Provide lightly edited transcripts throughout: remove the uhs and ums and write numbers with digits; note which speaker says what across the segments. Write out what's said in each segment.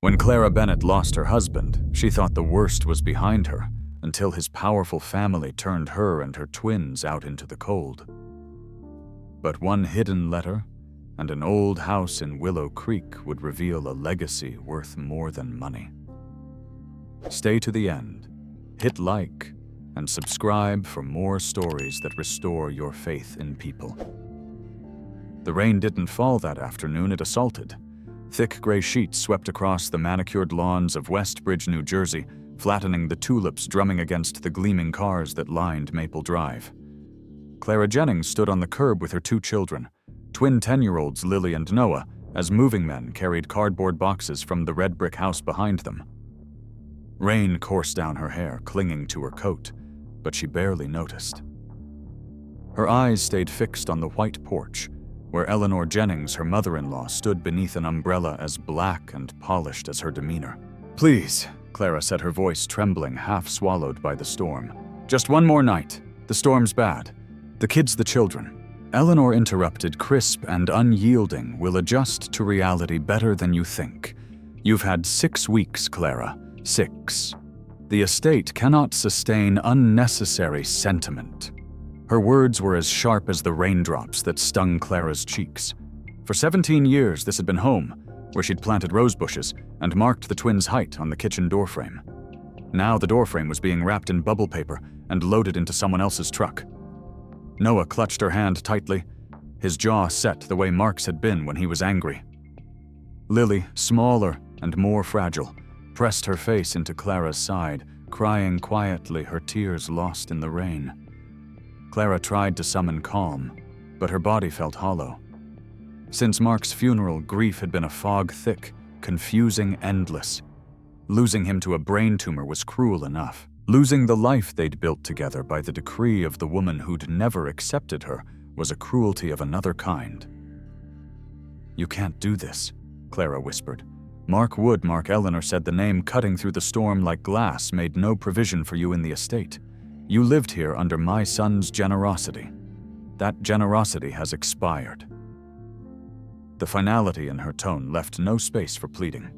Speaker 1: When Clara Bennett lost her husband, she thought the worst was behind her, until his powerful family turned her and her twins out into the cold. But one hidden letter and an old house in Willow Creek would reveal a legacy worth more than money. Stay to the end, hit like, and subscribe for more stories that restore your faith in people. The rain didn't fall that afternoon, it assaulted. Thick gray sheets swept across the manicured lawns of Westbridge, New Jersey, flattening the tulips drumming against the gleaming cars that lined Maple Drive. Clara Jennings stood on the curb with her 2 children, twin 10-year-olds Lily and Noah, as moving men carried cardboard boxes from the red brick house behind them. Rain coursed down her hair, clinging to her coat, but she barely noticed. Her eyes stayed fixed on the white porch, where Eleanor Jennings, her mother-in-law, stood beneath an umbrella as black and polished as her demeanor. "Please," Clara said, her voice trembling, half swallowed by the storm. "Just one more night. The storm's bad. The kids, the children." Eleanor interrupted, crisp and unyielding. "We'll adjust to reality better than you think. You've had 6 weeks, Clara. 6. The estate cannot sustain unnecessary sentiment." Her words were as sharp as the raindrops that stung Clara's cheeks. For 17 years, this had been home, where she'd planted rose bushes and marked the twins' height on the kitchen doorframe. Now the doorframe was being wrapped in bubble paper and loaded into someone else's truck. Noah clutched her hand tightly, his jaw set the way Mark's had been when he was angry. Lily, smaller and more fragile, pressed her face into Clara's side, crying quietly, her tears lost in the rain. Clara tried to summon calm, but her body felt hollow. Since Mark's funeral, grief had been a fog thick, confusing, endless. Losing him to a brain tumor was cruel enough. Losing the life they'd built together by the decree of the woman who'd never accepted her was a cruelty of another kind. "You can't do this," Clara whispered. "Mark Wood," Eleanor said, the name cutting through the storm like glass, "made no provision for you in the estate. You lived here under my son's generosity. That generosity has expired." The finality in her tone left no space for pleading.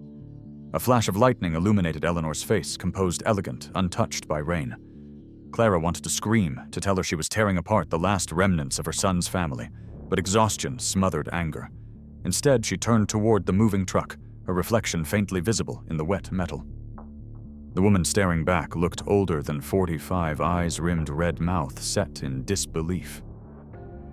Speaker 1: A flash of lightning illuminated Eleanor's face, composed, elegant, untouched by rain. Clara wanted to scream, to tell her she was tearing apart the last remnants of her son's family, but exhaustion smothered anger. Instead, she turned toward the moving truck, her reflection faintly visible in the wet metal. The woman staring back looked older than 45, eyes-rimmed red mouth set in disbelief.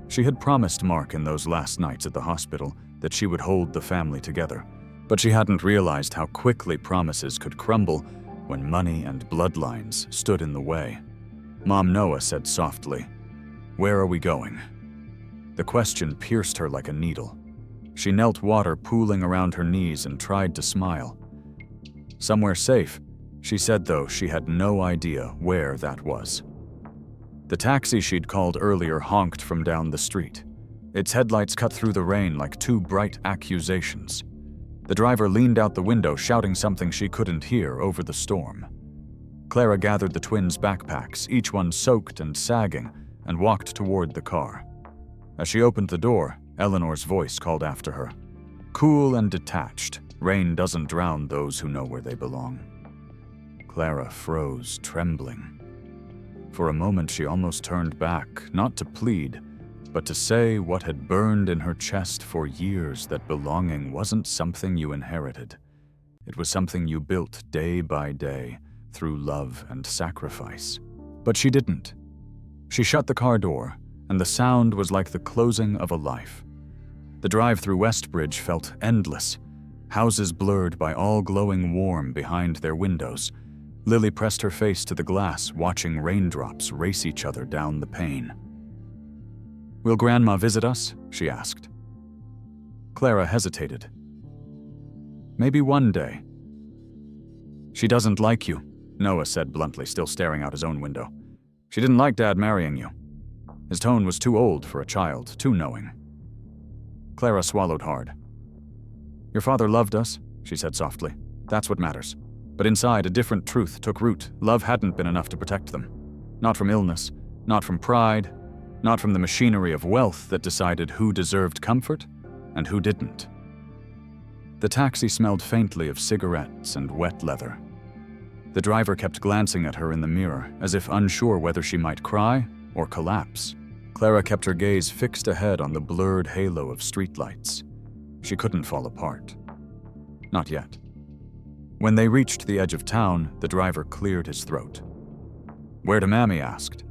Speaker 1: She had promised Mark in those last nights at the hospital that she would hold the family together, but she hadn't realized how quickly promises could crumble when money and bloodlines stood in the way. Mom Noah said softly, "Where are we going?" The question pierced her like a needle. She knelt, water pooling around her knees, and tried to smile. "Somewhere safe," she said, though she had no idea where that was. The taxi she'd called earlier honked from down the street. Its headlights cut through the rain like 2 bright accusations. The driver leaned out the window, shouting something she couldn't hear over the storm. Clara gathered the twins' backpacks, each one soaked and sagging, and walked toward the car. As she opened the door, Eleanor's voice called after her. Cool and detached, rain doesn't drown those who know where they belong. Clara froze, trembling. For a moment she almost turned back, not to plead, but to say what had burned in her chest for years, that belonging wasn't something you inherited. It was something you built day by day, through love and sacrifice. But she didn't. She shut the car door, and the sound was like the closing of a life. The drive through Westbridge felt endless, houses blurred by all glowing warm behind their windows. Lily pressed her face to the glass, watching raindrops race each other down the pane. "Will Grandma visit us?" she asked. Clara hesitated. "Maybe one day." "She doesn't like you," Noah said bluntly, still staring out his own window. "She didn't like Dad marrying you." His tone was too old for a child, too knowing. Clara swallowed hard. "Your father loved us," she said softly. "That's what matters." But inside, a different truth took root. Love hadn't been enough to protect them. Not from illness, not from pride, not from the machinery of wealth that decided who deserved comfort and who didn't. The taxi smelled faintly of cigarettes and wet leather. The driver kept glancing at her in the mirror, as if unsure whether she might cry or collapse. Clara kept her gaze fixed ahead on the blurred halo of streetlights. She couldn't fall apart. Not yet. When they reached the edge of town, the driver cleared his throat. "Where to Mammy?" asked.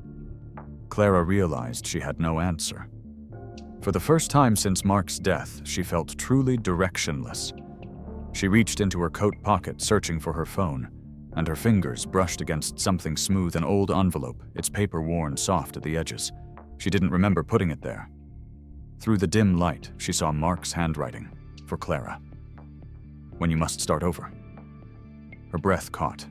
Speaker 1: Clara realized she had no answer. For the first time since Mark's death, she felt truly directionless. She reached into her coat pocket, searching for her phone, and her fingers brushed against something smooth, an old envelope, its paper worn soft at the edges. She didn't remember putting it there. Through the dim light, she saw Mark's handwriting, for Clara. "When you must start over." Her breath caught.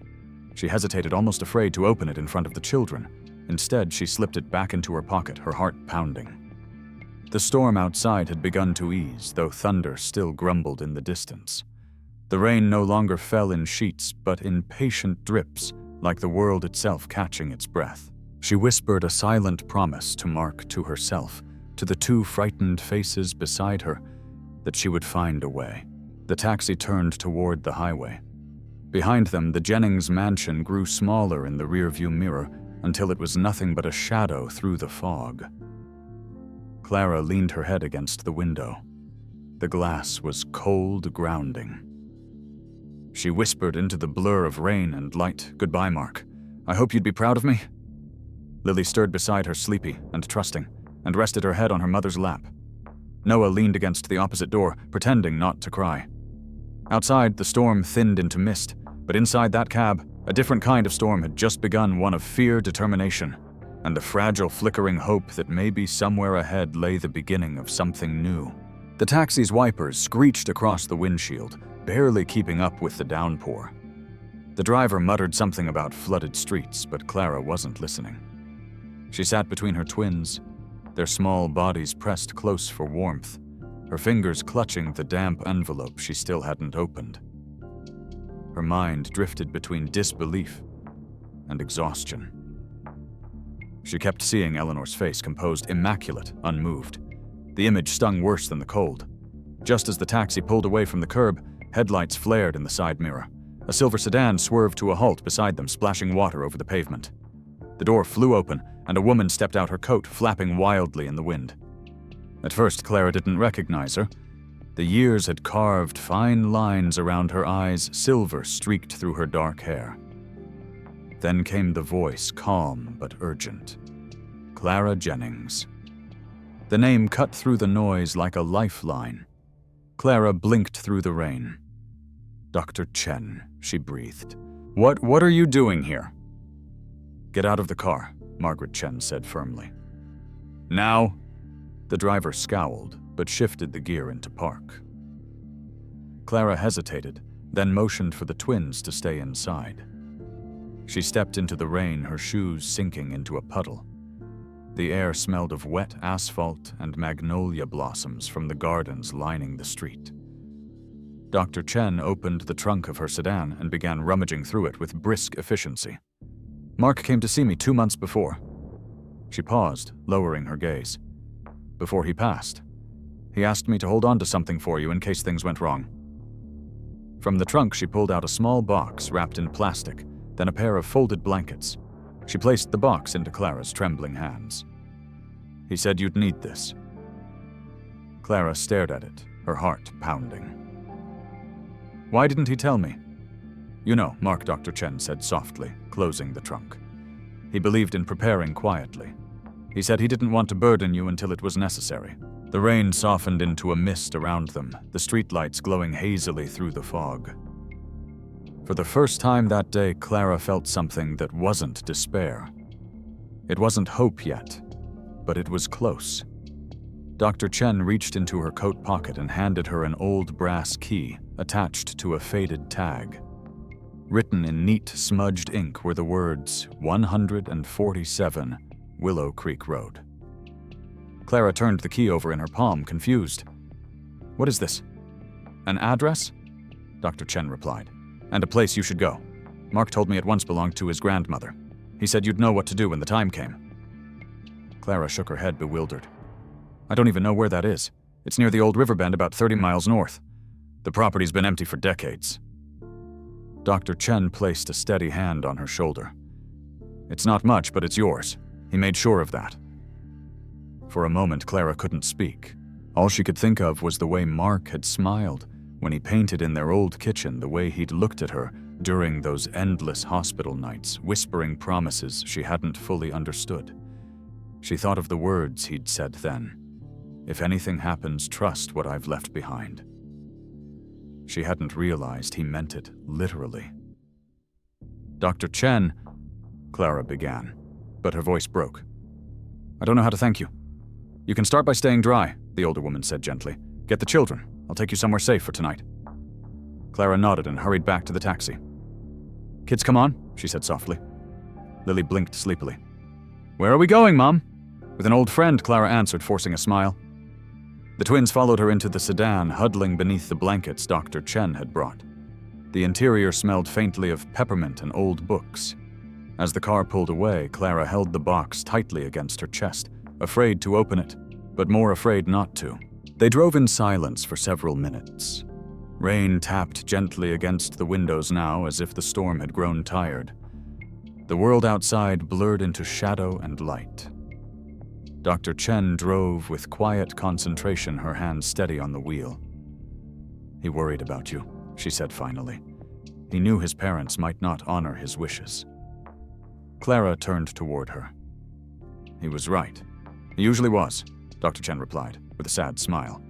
Speaker 1: She hesitated, almost afraid to open it in front of the children. Instead, she slipped it back into her pocket, her heart pounding. The storm outside had begun to ease, though thunder still grumbled in the distance. The rain no longer fell in sheets, but in patient drips, like the world itself catching its breath. She whispered a silent promise to Mark, to herself, to the two frightened faces beside her, that she would find a way. The taxi turned toward the highway. Behind them, the Jennings mansion grew smaller in the rearview mirror until it was nothing but a shadow through the fog. Clara leaned her head against the window. The glass was cold grounding. She whispered into the blur of rain and light, "Goodbye, Mark. I hope you'd be proud of me." Lily stirred beside her, sleepy and trusting, and rested her head on her mother's lap. Noah leaned against the opposite door, pretending not to cry. Outside, the storm thinned into mist, but inside that cab, a different kind of storm had just begun, one of fear, determination, and the fragile, flickering hope that maybe somewhere ahead lay the beginning of something new. The taxi's wipers screeched across the windshield, barely keeping up with the downpour. The driver muttered something about flooded streets, but Clara wasn't listening. She sat between her twins, their small bodies pressed close for warmth, her fingers clutching the damp envelope she still hadn't opened. Her mind drifted between disbelief and exhaustion. She kept seeing Eleanor's face, composed, immaculate, unmoved. The image stung worse than the cold. Just as the taxi pulled away from the curb, headlights flared in the side mirror. A silver sedan swerved to a halt beside them, splashing water over the pavement. The door flew open, and a woman stepped out, her coat flapping wildly in the wind. At first, Clara didn't recognize her. The years had carved fine lines around her eyes, silver streaked through her dark hair. Then came the voice, calm but urgent. Clara Jennings. The name cut through the noise like a lifeline. Clara blinked through the rain. "Dr. Chen," she breathed. What are you doing here?" "Get out of the car," Margaret Chen said firmly. "Now?" The driver scowled, but shifted the gear into park. Clara hesitated, then motioned for the twins to stay inside. She stepped into the rain, her shoes sinking into a puddle. The air smelled of wet asphalt and magnolia blossoms from the gardens lining the street. Dr. Chen opened the trunk of her sedan and began rummaging through it with brisk efficiency. "Mark came to see me 2 months before." She paused, lowering her gaze. "Before he passed. He asked me to hold on to something for you in case things went wrong." From the trunk, she pulled out a small box wrapped in plastic, then a pair of folded blankets. She placed the box into Clara's trembling hands. "He said you'd need this." Clara stared at it, her heart pounding. "Why didn't he tell me?" "You know, Mark," Dr. Chen said softly, closing the trunk. "He believed in preparing quietly. He said he didn't want to burden you until it was necessary." The rain softened into a mist around them, the streetlights glowing hazily through the fog. For the first time that day, Clara felt something that wasn't despair. It wasn't hope yet, but it was close. Dr. Chen reached into her coat pocket and handed her an old brass key attached to a faded tag. Written in neat, smudged ink were the words 147 Willow Creek Road. Clara turned the key over in her palm, confused. "What is this?" "An address?" Dr. Chen replied. "And a place you should go. Mark told me it once belonged to his grandmother. He said you'd know what to do when the time came." Clara shook her head, bewildered. "I don't even know where that is. It's near the old river bend, about 30 miles north. The property's been empty for decades. Dr. Chen placed a steady hand on her shoulder. It's not much, but it's yours. He made sure of that. For a moment, Clara couldn't speak. All she could think of was the way Mark had smiled when he painted in their old kitchen the way he'd looked at her during those endless hospital nights, whispering promises she hadn't fully understood. She thought of the words he'd said then. If anything happens, trust what I've left behind. She hadn't realized he meant it literally. Dr. Chen, Clara began, but her voice broke. I don't know how to thank you. You can start by staying dry, the older woman said gently. Get the children. I'll take you somewhere safe for tonight. Clara nodded and hurried back to the taxi. Kids, come on, she said softly. Lily blinked sleepily. Where are we going, Mom? With an old friend, Clara answered, forcing a smile. The twins followed her into the sedan, huddling beneath the blankets Dr. Chen had brought. The interior smelled faintly of peppermint and old books. As the car pulled away, Clara held the box tightly against her chest, afraid to open it, but more afraid not to. They drove in silence for several minutes. Rain tapped gently against the windows now, as if the storm had grown tired. The world outside blurred into shadow and light. Dr. Chen drove with quiet concentration, her hands steady on the wheel. He worried about you, she said finally. He knew his parents might not honor his wishes. Clara turned toward her. He was right. He usually was, Dr. Chen replied, with a sad smile.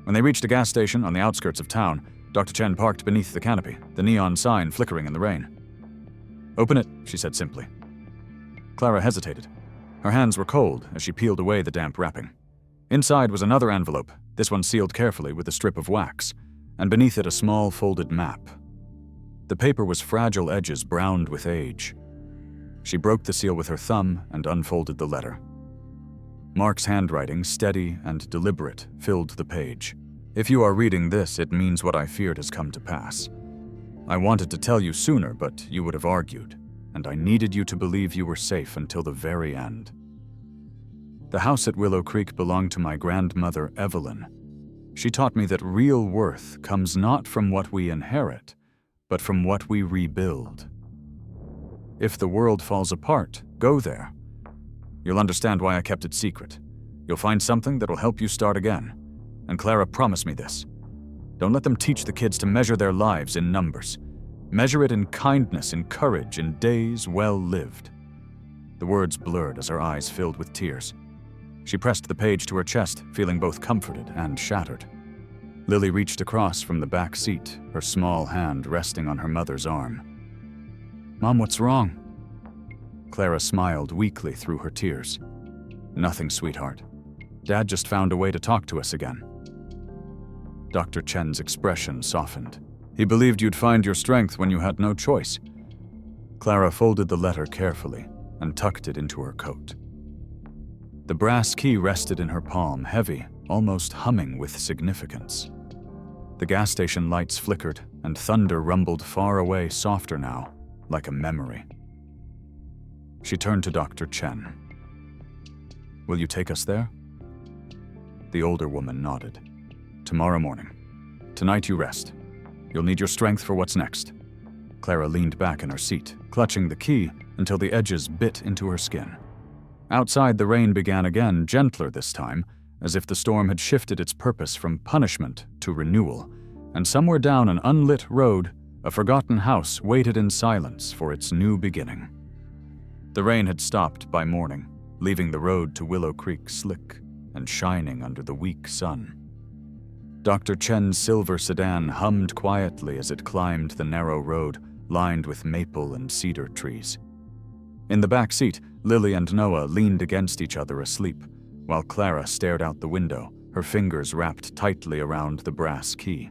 Speaker 1: When they reached a gas station on the outskirts of town, Dr. Chen parked beneath the canopy, the neon sign flickering in the rain. Open it, she said simply. Clara hesitated. Her hands were cold as she peeled away the damp wrapping. Inside was another envelope, this one sealed carefully with a strip of wax, and beneath it a small folded map. The paper was fragile edges browned with age. She broke the seal with her thumb and unfolded the letter. Mark's handwriting, steady and deliberate, filled the page. If you are reading this, it means what I feared has come to pass. I wanted to tell you sooner, but you would have argued, and I needed you to believe you were safe until the very end. The house at Willow Creek belonged to my grandmother, Evelyn. She taught me that real worth comes not from what we inherit, but from what we rebuild. If the world falls apart, go there. You'll understand why I kept it secret. You'll find something that'll help you start again. And Clara promised me this. Don't let them teach the kids to measure their lives in numbers. Measure it in kindness, in courage, in days well lived. The words blurred as her eyes filled with tears. She pressed the page to her chest, feeling both comforted and shattered. Lily reached across from the back seat, her small hand resting on her mother's arm. Mom, what's wrong? Clara smiled weakly through her tears. Nothing, sweetheart. Dad just found a way to talk to us again. Dr. Chen's expression softened. He believed you'd find your strength when you had no choice. Clara folded the letter carefully and tucked it into her coat. The brass key rested in her palm, heavy, almost humming with significance. The gas station lights flickered, and thunder rumbled far away, softer now, like a memory. She turned to Dr. Chen. Will you take us there? The older woman nodded. Tomorrow morning. Tonight you rest. You'll need your strength for what's next. Clara leaned back in her seat, clutching the key until the edges bit into her skin. Outside, the rain began again, gentler this time, as if the storm had shifted its purpose from punishment to renewal, and somewhere down an unlit road, a forgotten house waited in silence for its new beginning. The rain had stopped by morning, leaving the road to Willow Creek slick and shining under the weak sun. Dr. Chen's silver sedan hummed quietly as it climbed the narrow road lined with maple and cedar trees. In the back seat, Lily and Noah leaned against each other asleep, while Clara stared out the window, her fingers wrapped tightly around the brass key.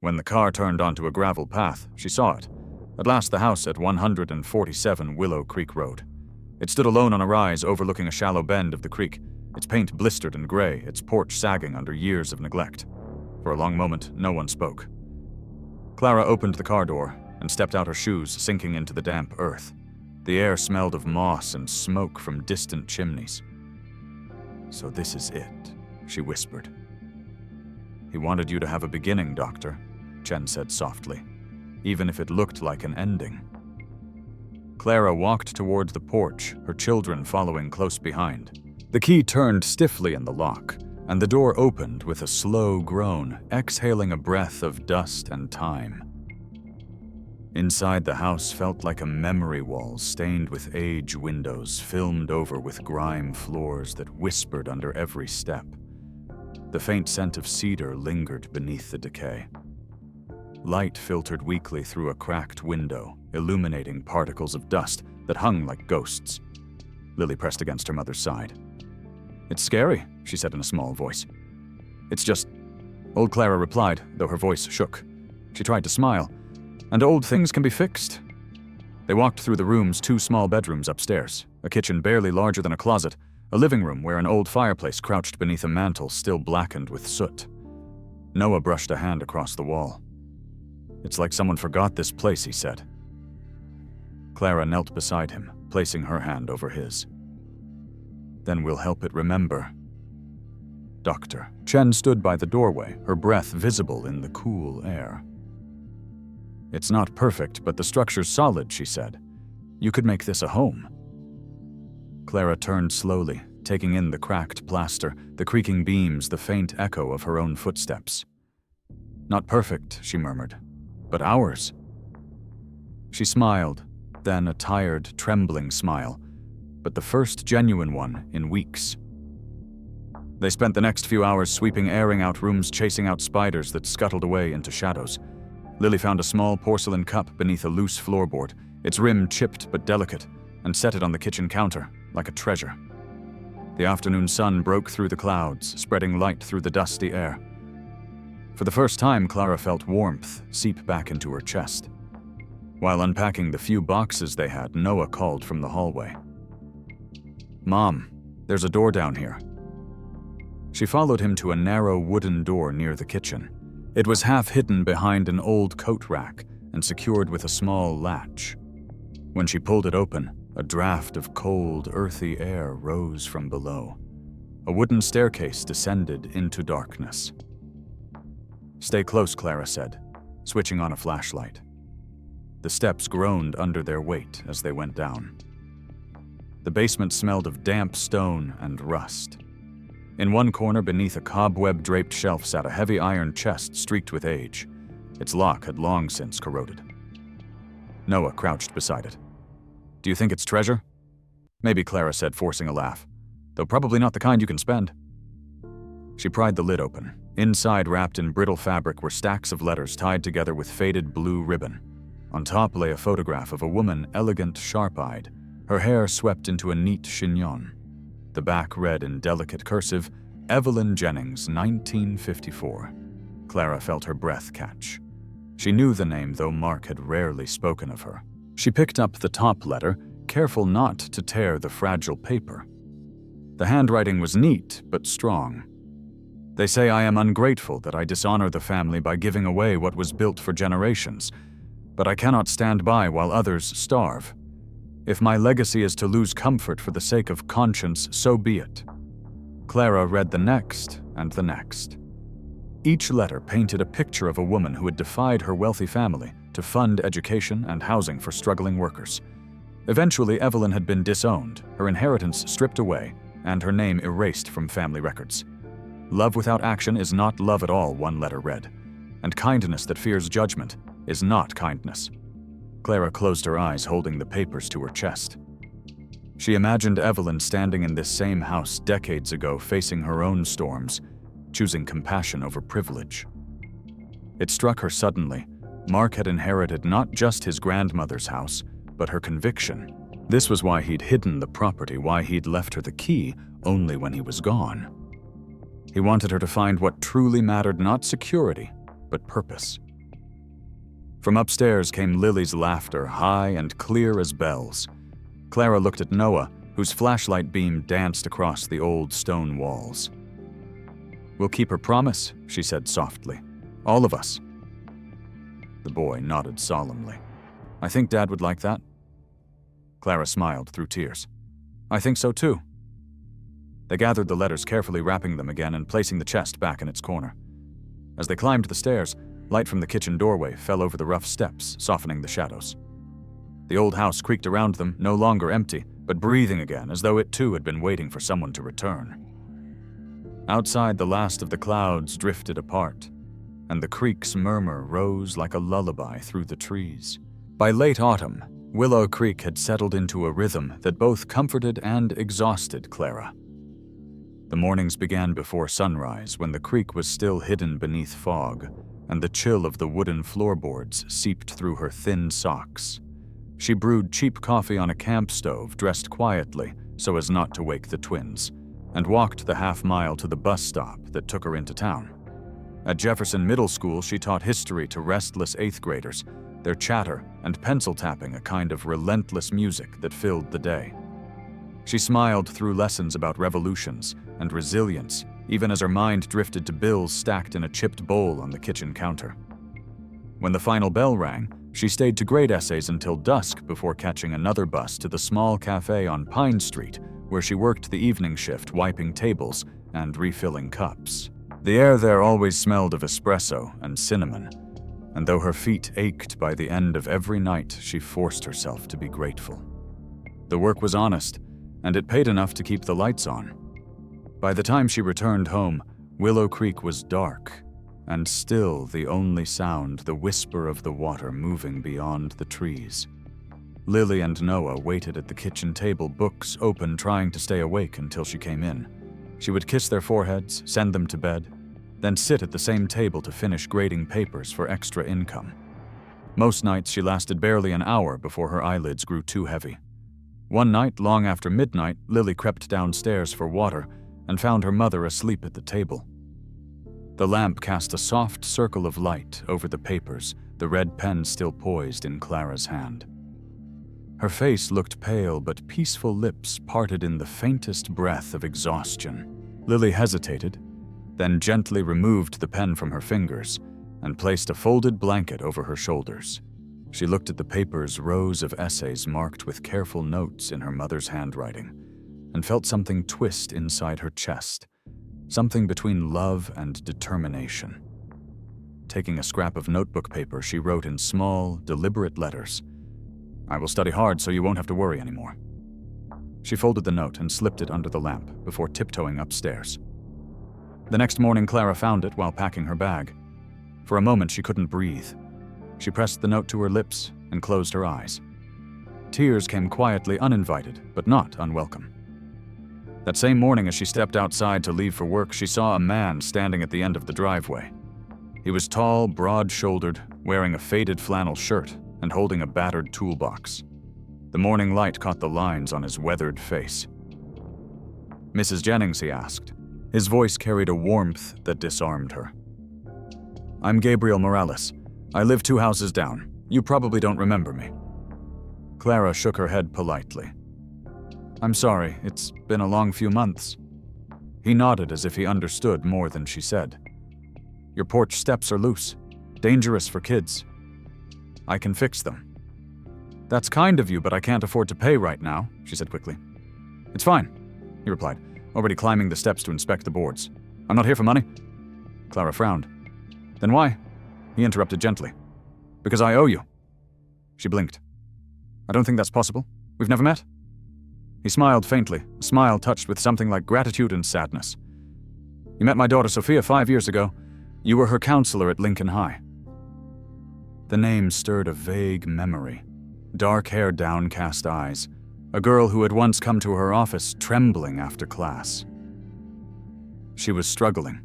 Speaker 1: When the car turned onto a gravel path, she saw it. At last, the house at 147 Willow Creek Road. It stood alone on a rise overlooking a shallow bend of the creek, its paint blistered and gray, its porch sagging under years of neglect. For a long moment, no one spoke. Clara opened the car door and stepped out, her shoes sinking into the damp earth. The air smelled of moss and smoke from distant chimneys. So this is it, she whispered. He wanted you to have a beginning, Doctor, Chen said softly, even if it looked like an ending. Clara walked toward the porch, her children following close behind. The key turned stiffly in the lock, and the door opened with a slow groan, exhaling a breath of dust and time. Inside the house felt like a memory wall stained with age, windows filmed over with grime floors that whispered under every step. The faint scent of cedar lingered beneath the decay. Light filtered weakly through a cracked window, illuminating particles of dust that hung like ghosts. Lily pressed against her mother's side. "It's scary," she said in a small voice. "It's just..." Old Clara replied, though her voice shook. She tried to smile. "And old things can be fixed." They walked through the room's 2 small bedrooms upstairs, a kitchen barely larger than a closet, a living room where an old fireplace crouched beneath a mantel still blackened with soot. Noah brushed a hand across the wall. "It's like someone forgot this place," he said. Clara knelt beside him, placing her hand over his. "Then we'll help it remember." Doctor. Chen stood by the doorway, her breath visible in the cool air. "It's not perfect, but the structure's solid," she said. "You could make this a home." Clara turned slowly, taking in the cracked plaster, the creaking beams, the faint echo of her own footsteps. "Not perfect," she murmured, "but ours." She smiled, then a tired, trembling smile, but the first genuine one in weeks. They spent the next few hours sweeping, airing out rooms, chasing out spiders that scuttled away into shadows. Lily found a small porcelain cup beneath a loose floorboard, its rim chipped but delicate, and set it on the kitchen counter, like a treasure. The afternoon sun broke through the clouds, spreading light through the dusty air. For the first time, Clara felt warmth seep back into her chest. While unpacking the few boxes they had, Noah called from the hallway. "Mom, there's a door down here." She followed him to a narrow wooden door near the kitchen. It was half hidden behind an old coat rack and secured with a small latch. When she pulled it open, a draft of cold, earthy air rose from below. A wooden staircase descended into darkness. "Stay close," Clara said, switching on a flashlight. The steps groaned under their weight as they went down. The basement smelled of damp stone and rust. In one corner beneath a cobweb-draped shelf sat a heavy iron chest streaked with age. Its lock had long since corroded. Noah crouched beside it. "Do you think it's treasure?" "Maybe," Clara said, forcing a laugh, "though probably not the kind you can spend." She pried the lid open. Inside, wrapped in brittle fabric, were stacks of letters tied together with faded blue ribbon. On top lay a photograph of a woman, elegant, sharp-eyed, her hair swept into a neat chignon. The back read in delicate cursive, "Evelyn Jennings, 1954. Clara felt her breath catch. She knew the name, though Mark had rarely spoken of her. She picked up the top letter, careful not to tear the fragile paper. The handwriting was neat, but strong. "They say I am ungrateful, that I dishonor the family by giving away what was built for generations. But I cannot stand by while others starve. If my legacy is to lose comfort for the sake of conscience, so be it." Clara read the next and the next. Each letter painted a picture of a woman who had defied her wealthy family to fund education and housing for struggling workers. Eventually, Evelyn had been disowned, her inheritance stripped away, and her name erased from family records. "Love without action is not love at all," one letter read, "and kindness that fears judgment is not kindness." Clara closed her eyes, holding the papers to her chest. She imagined Evelyn standing in this same house decades ago, facing her own storms, choosing compassion over privilege. It struck her suddenly. Mark had inherited not just his grandmother's house, but her conviction. This was why he'd hidden the property, why he'd left her the key only when he was gone. He wanted her to find what truly mattered, not security, but purpose. From upstairs came Lily's laughter, high and clear as bells. Clara looked at Noah, whose flashlight beam danced across the old stone walls. "We'll keep her promise," she said softly. "All of us." The boy nodded solemnly. "I think Dad would like that." Clara smiled through tears. "I think so too." They gathered the letters, carefully wrapping them again and placing the chest back in its corner. As they climbed the stairs, light from the kitchen doorway fell over the rough steps, softening the shadows. The old house creaked around them, no longer empty, but breathing again, as though it too had been waiting for someone to return. Outside, the last of the clouds drifted apart, and the creek's murmur rose like a lullaby through the trees. By late autumn, Willow Creek had settled into a rhythm that both comforted and exhausted Clara. The mornings began before sunrise, when the creek was still hidden beneath fog, and the chill of the wooden floorboards seeped through her thin socks. She brewed cheap coffee on a camp stove, dressed quietly so as not to wake the twins, and walked the half-mile to the bus stop that took her into town. At Jefferson Middle School, she taught history to restless 8th graders, their chatter and pencil tapping a kind of relentless music that filled the day. She smiled through lessons about revolutions and resilience, even as her mind drifted to bills stacked in a chipped bowl on the kitchen counter. When the final bell rang, she stayed to grade essays until dusk before catching another bus to the small cafe on Pine Street, where she worked the evening shift wiping tables and refilling cups. The air there always smelled of espresso and cinnamon, and though her feet ached by the end of every night, she forced herself to be grateful. The work was honest, and it paid enough to keep the lights on. By the time she returned home, Willow Creek was dark, and still the only sound the whisper of the water moving beyond the trees. Lily and Noah waited at the kitchen table, books open, trying to stay awake until she came in. She would kiss their foreheads, send them to bed, then sit at the same table to finish grading papers for extra income. Most nights she lasted barely an hour before her eyelids grew too heavy. One night, long after midnight, Lily crept downstairs for water and found her mother asleep at the table. The lamp cast a soft circle of light over the papers, the red pen still poised in Clara's hand. Her face looked pale, but peaceful lips parted in the faintest breath of exhaustion. Lily hesitated, then gently removed the pen from her fingers and placed a folded blanket over her shoulders. She looked at the paper's rows of essays marked with careful notes in her mother's handwriting and felt something twist inside her chest, something between love and determination. Taking a scrap of notebook paper, she wrote in small, deliberate letters, "I will study hard so you won't have to worry anymore." She folded the note and slipped it under the lamp before tiptoeing upstairs. The next morning, Clara found it while packing her bag. For a moment, she couldn't breathe. She pressed the note to her lips and closed her eyes. Tears came quietly, uninvited, but not unwelcome. That same morning, as she stepped outside to leave for work, she saw a man standing at the end of the driveway. He was tall, broad-shouldered, wearing a faded flannel shirt and holding a battered toolbox. The morning light caught the lines on his weathered face. "Mrs. Jennings?" he asked. His voice carried a warmth that disarmed her. "I'm Gabriel Morales. I live 2 houses down. You probably don't remember me." Clara shook her head politely. "I'm sorry, it's been a long few months." He nodded as if he understood more than she said. "Your porch steps are loose. Dangerous for kids. I can fix them." "That's kind of you, but I can't afford to pay right now," she said quickly. "It's fine," he replied, already climbing the steps to inspect the boards. "I'm not here for money." Clara frowned. "Then why?" He interrupted gently. "Because I owe you." She blinked. "I don't think that's possible. We've never met." He smiled faintly, a smile touched with something like gratitude and sadness. "You met my daughter Sophia 5 years ago. You were her counselor at Lincoln High." The name stirred a vague memory. Dark hair, downcast eyes. A girl who had once come to her office trembling after class. She was struggling.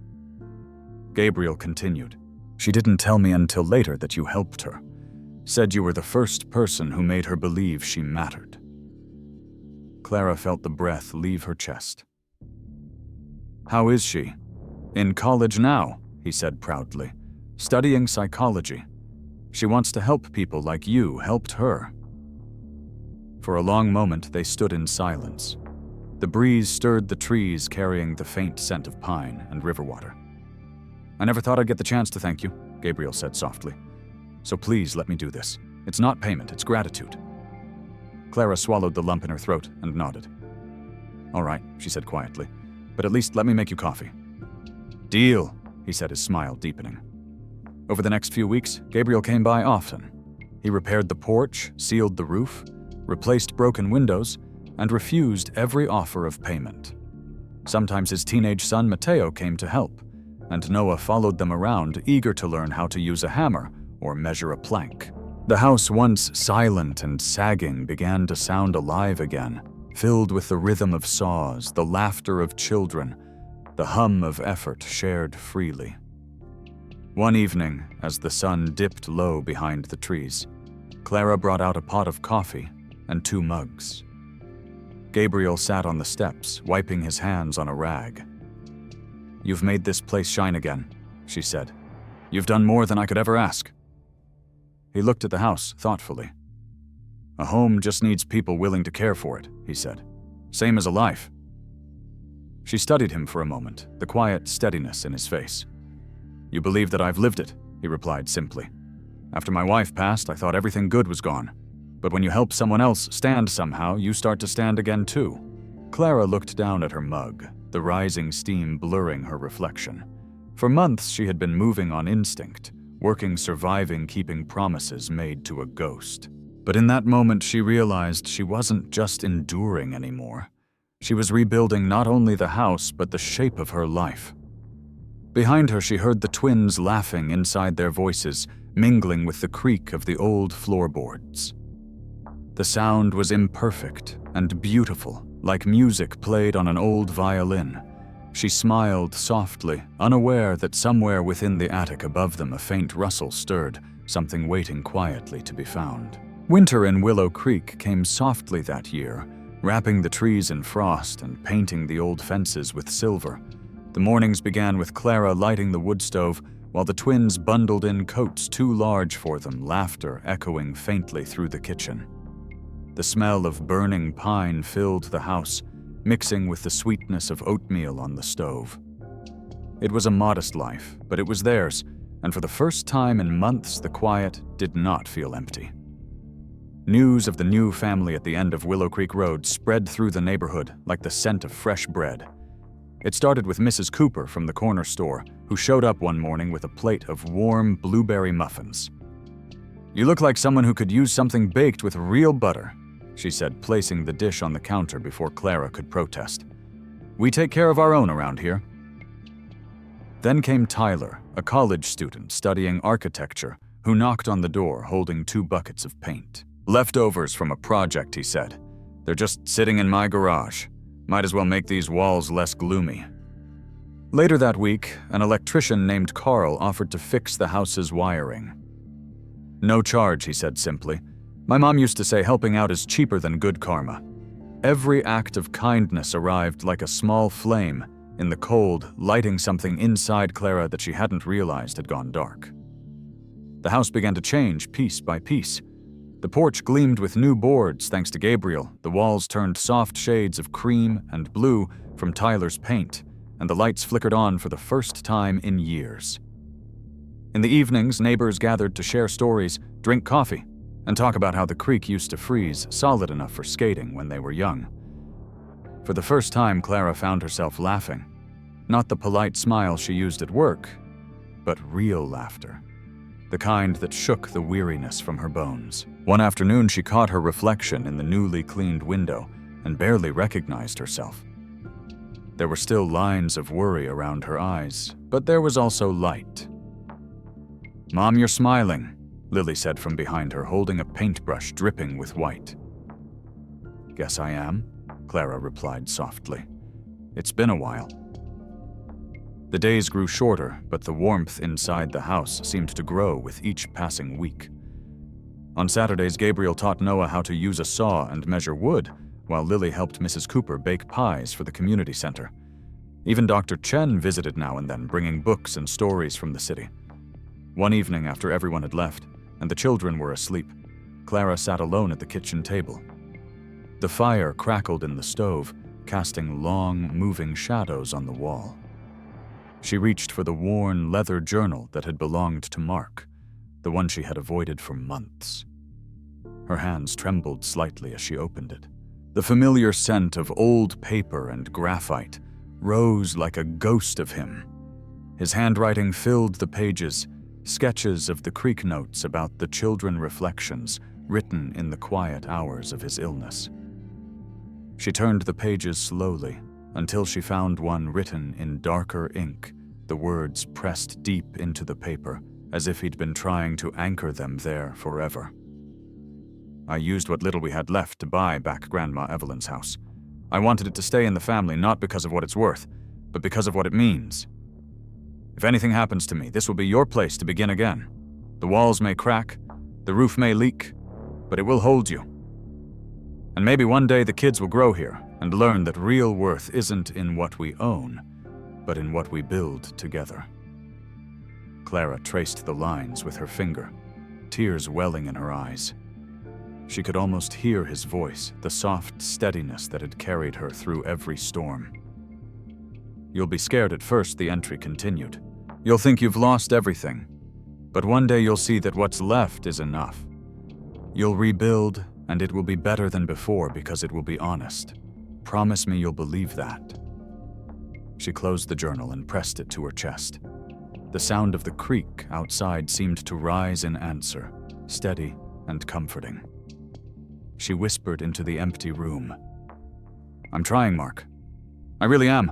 Speaker 1: Gabriel continued. "She didn't tell me until later that you helped her. Said you were the first person who made her believe she mattered." Clara felt the breath leave her chest. "How is she?" "In college now," he said proudly. "Studying psychology. She wants to help people like you helped her." For a long moment, they stood in silence. The breeze stirred the trees, carrying the faint scent of pine and river water. "I never thought I'd get the chance to thank you," Gabriel said softly. "So please let me do this. It's not payment, it's gratitude." Clara swallowed the lump in her throat and nodded. "All right," she said quietly, "but at least let me make you coffee." "Deal," he said, his smile deepening. Over the next few weeks, Gabriel came by often. He repaired the porch, sealed the roof, replaced broken windows, and refused every offer of payment. Sometimes his teenage son Mateo came to help, and Noah followed them around, eager to learn how to use a hammer or measure a plank. The house, once silent and sagging, began to sound alive again, filled with the rhythm of saws, the laughter of children, the hum of effort shared freely. One evening, as the sun dipped low behind the trees, Clara brought out a pot of coffee and 2 mugs. Gabriel sat on the steps, wiping his hands on a rag. "You've made this place shine again," she said. "You've done more than I could ever ask." He looked at the house thoughtfully. "A home just needs people willing to care for it," he said. "Same as a life." She studied him for a moment, the quiet steadiness in his face. "You believe that I've lived it," he replied simply. "After my wife passed, I thought everything good was gone. But when you help someone else stand somehow, you start to stand again too." Clara looked down at her mug, the rising steam blurring her reflection. For months she had been moving on instinct, working, surviving, keeping promises made to a ghost. But in that moment she realized she wasn't just enduring anymore. She was rebuilding not only the house, but the shape of her life. Behind her she heard the twins laughing inside their voices, mingling with the creak of the old floorboards. The sound was imperfect and beautiful, like music played on an old violin. She smiled softly, unaware that somewhere within the attic above them a faint rustle stirred, something waiting quietly to be found. Winter in Willow Creek came softly that year, wrapping the trees in frost and painting the old fences with silver. The mornings began with Clara lighting the wood stove, while the twins bundled in coats too large for them, laughter echoing faintly through the kitchen. The smell of burning pine filled the house, mixing with the sweetness of oatmeal on the stove. It was a modest life, but it was theirs, and for the first time in months the quiet did not feel empty. News of the new family at the end of Willow Creek Road spread through the neighborhood like the scent of fresh bread. It started with Mrs. Cooper from the corner store, who showed up one morning with a plate of warm blueberry muffins. "You look like someone who could use something baked with real butter," she said, placing the dish on the counter before Clara could protest. "We take care of our own around here." Then came Tyler, a college student studying architecture, who knocked on the door holding 2 buckets of paint. "Leftovers from a project," he said. "They're just sitting in my garage. Might as well make these walls less gloomy." Later that week, an electrician named Carl offered to fix the house's wiring. "No charge," he said simply. "My mom used to say helping out is cheaper than good karma." Every act of kindness arrived like a small flame in the cold, lighting something inside Clara that she hadn't realized had gone dark. The house began to change piece by piece. The porch gleamed with new boards thanks to Gabriel, the walls turned soft shades of cream and blue from Tyler's paint, and the lights flickered on for the first time in years. In the evenings, neighbors gathered to share stories, drink coffee, and talk about how the creek used to freeze solid enough for skating when they were young. For the first time, Clara found herself laughing. Not the polite smile she used at work, but real laughter. The kind that shook the weariness from her bones. One afternoon, she caught her reflection in the newly cleaned window and barely recognized herself. There were still lines of worry around her eyes, but there was also light. "Mom, you're smiling," Lily said from behind her, holding a paintbrush dripping with white. "Guess I am," Clara replied softly. "It's been a while." The days grew shorter, but the warmth inside the house seemed to grow with each passing week. On Saturdays, Gabriel taught Noah how to use a saw and measure wood, while Lily helped Mrs. Cooper bake pies for the community center. Even Dr. Chen visited now and then, bringing books and stories from the city. One evening, after everyone had left, and the children were asleep, Clara sat alone at the kitchen table. The fire crackled in the stove, casting long, moving shadows on the wall. She reached for the worn leather journal that had belonged to Mark, the one she had avoided for months. Her hands trembled slightly as she opened it. The familiar scent of old paper and graphite rose like a ghost of him. His handwriting filled the pages, sketches of the creek notes about the children reflections written in the quiet hours of his illness. She turned the pages slowly until she found one written in darker ink, the words pressed deep into the paper as if he'd been trying to anchor them there forever. I used what little we had left to buy back Grandma Evelyn's house. I wanted it to stay in the family not because of what it's worth, but because of what it means. If anything happens to me, this will be your place to begin again. The walls may crack, the roof may leak, but it will hold you. And maybe one day the kids will grow here and learn that real worth isn't in what we own, but in what we build together. Clara traced the lines with her finger, tears welling in her eyes. She could almost hear his voice, the soft steadiness that had carried her through every storm. You'll be scared at first, the entry continued. You'll think you've lost everything, but one day you'll see that what's left is enough. You'll rebuild, and it will be better than before because it will be honest. Promise me you'll believe that. She closed the journal and pressed it to her chest. The sound of the creek outside seemed to rise in answer, steady and comforting. She whispered into the empty room. I'm trying, Mark. I really am.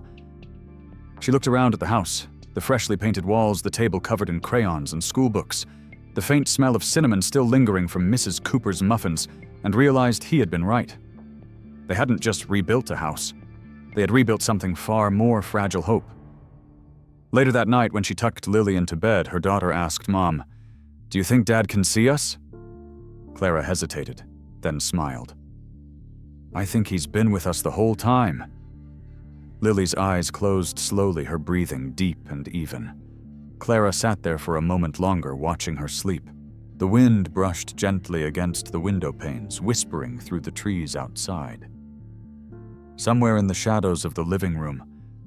Speaker 1: She looked around at the house, the freshly painted walls, the table covered in crayons and schoolbooks, the faint smell of cinnamon still lingering from Mrs. Cooper's muffins, and realized he had been right. They hadn't just rebuilt a house. They had rebuilt something far more fragile hope. Later that night, when she tucked Lily into bed, her daughter asked Mom, "Do you think Dad can see us?" Clara hesitated, then smiled. "I think he's been with us the whole time." Lily's eyes closed slowly, her breathing deep and even. Clara sat there for a moment longer, watching her sleep. The wind brushed gently against the window panes, whispering through the trees outside. Somewhere in the shadows of the living room,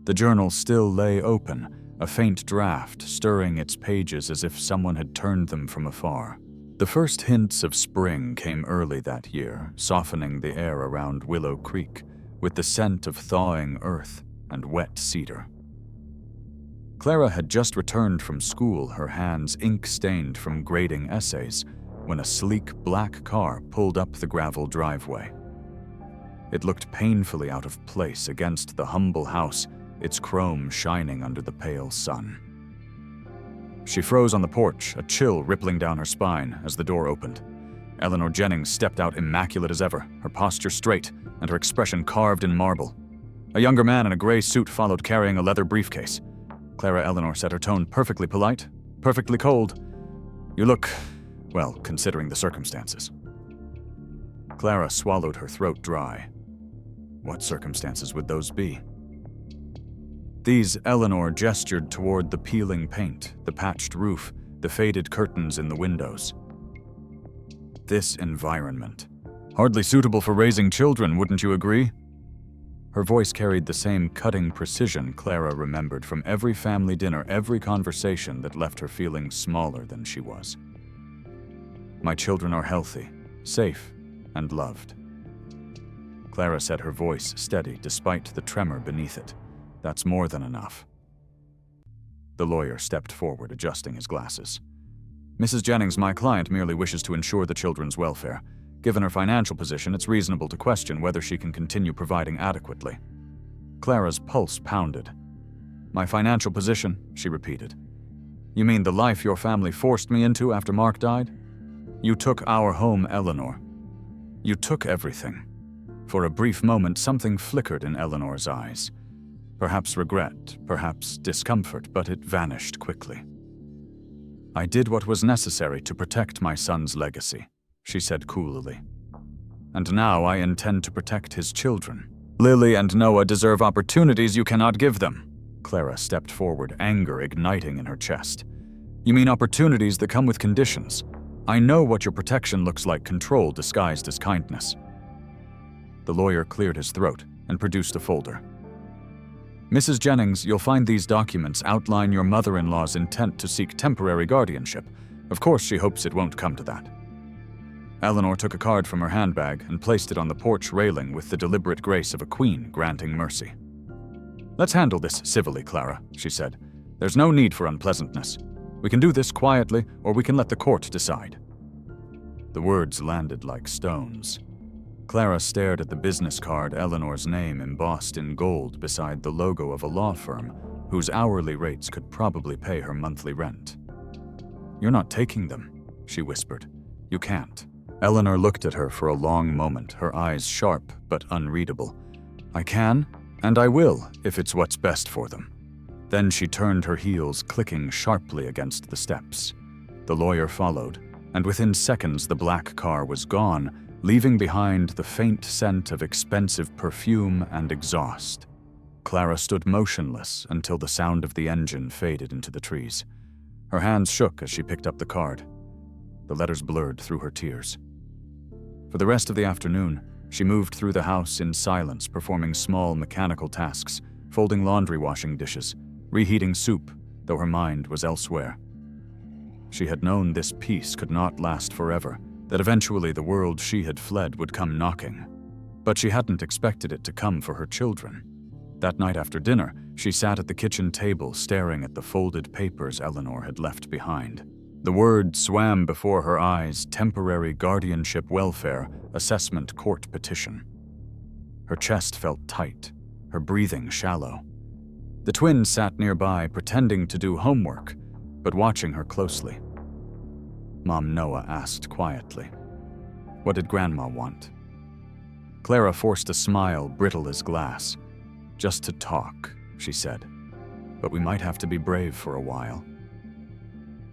Speaker 1: the journal still lay open, a faint draft stirring its pages as if someone had turned them from afar. The first hints of spring came early that year, softening the air around Willow Creek, with the scent of thawing earth and wet cedar. Clara had just returned from school, her hands ink-stained from grading essays, when a sleek black car pulled up the gravel driveway. It looked painfully out of place against the humble house, its chrome shining under the pale sun. She froze on the porch, a chill rippling down her spine as the door opened. Eleanor Jennings stepped out immaculate as ever, her posture straight and her expression carved in marble. A younger man in a gray suit followed, carrying a leather briefcase. Clara Eleanor said, her tone perfectly polite, perfectly cold. "You look, well, considering the circumstances." Clara swallowed her throat dry. What circumstances would those be? These, Eleanor gestured toward the peeling paint, the patched roof, the faded curtains in the windows. This environment. Hardly suitable for raising children, wouldn't you agree? Her voice carried the same cutting precision Clara remembered from every family dinner, every conversation that left her feeling smaller than she was. My children are healthy, safe, and loved. Clara said, her voice steady despite the tremor beneath it. That's more than enough. The lawyer stepped forward, adjusting his glasses. Mrs. Jennings, my client merely wishes to ensure the children's welfare. Given her financial position, it's reasonable to question whether she can continue providing adequately. Clara's pulse pounded. My financial position, she repeated. You mean the life your family forced me into after Mark died? You took our home, Eleanor. You took everything. For a brief moment, something flickered in Eleanor's eyes. Perhaps regret, perhaps discomfort, but it vanished quickly. I did what was necessary to protect my son's legacy, she said coolly. And now I intend to protect his children. Lily and Noah deserve opportunities you cannot give them. Clara stepped forward, anger igniting in her chest. You mean opportunities that come with conditions. I know what your protection looks like, control disguised as kindness. The lawyer cleared his throat and produced a folder. Mrs. Jennings, you'll find these documents outline your mother-in-law's intent to seek temporary guardianship. Of course, she hopes it won't come to that. Eleanor took a card from her handbag and placed it on the porch railing with the deliberate grace of a queen granting mercy. Let's handle this civilly, Clara, she said. There's no need for unpleasantness. We can do this quietly, or we can let the court decide." The words landed like stones. Clara stared at the business card Eleanor's name embossed in gold beside the logo of a law firm whose hourly rates could probably pay her monthly rent. "You're not taking them," she whispered. "You can't." Eleanor looked at her for a long moment, her eyes sharp but unreadable. "I can, and I will, if it's what's best for them." Then she turned her heels, clicking sharply against the steps. The lawyer followed, and within seconds the black car was gone, leaving behind the faint scent of expensive perfume and exhaust. Clara stood motionless until the sound of the engine faded into the trees. Her hands shook as she picked up the card. The letters blurred through her tears. For the rest of the afternoon, she moved through the house in silence, performing small mechanical tasks, folding laundry, washing dishes, reheating soup, though her mind was elsewhere. She had known this peace could not last forever, that eventually the world she had fled would come knocking. But she hadn't expected it to come for her children. That night after dinner, she sat at the kitchen table staring at the folded papers Eleanor had left behind. The word swam before her eyes: temporary guardianship welfare, assessment court petition. Her chest felt tight, her breathing shallow. The twins sat nearby, pretending to do homework, but watching her closely. Mom Noah asked quietly, "What did Grandma want?" Clara forced a smile, brittle as glass. "Just to talk," she said. "But we might have to be brave for a while."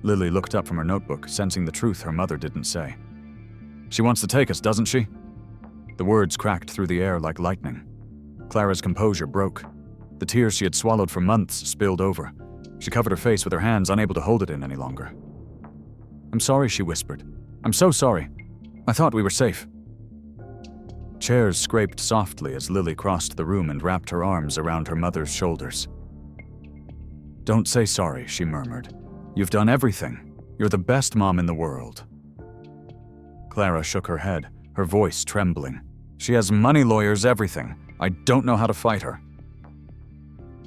Speaker 1: Lily looked up from her notebook, sensing the truth her mother didn't say. "She wants to take us, doesn't she?" The words cracked through the air like lightning. Clara's composure broke. The tears she had swallowed for months spilled over. She covered her face with her hands, unable to hold it in any longer. "I'm sorry," she whispered. "I'm so sorry. I thought we were safe." Chairs scraped softly as Lily crossed the room and wrapped her arms around her mother's shoulders. "Don't say sorry," she murmured. "You've done everything. You're the best mom in the world." Clara shook her head, her voice trembling. "She has money, lawyers, everything. I don't know how to fight her."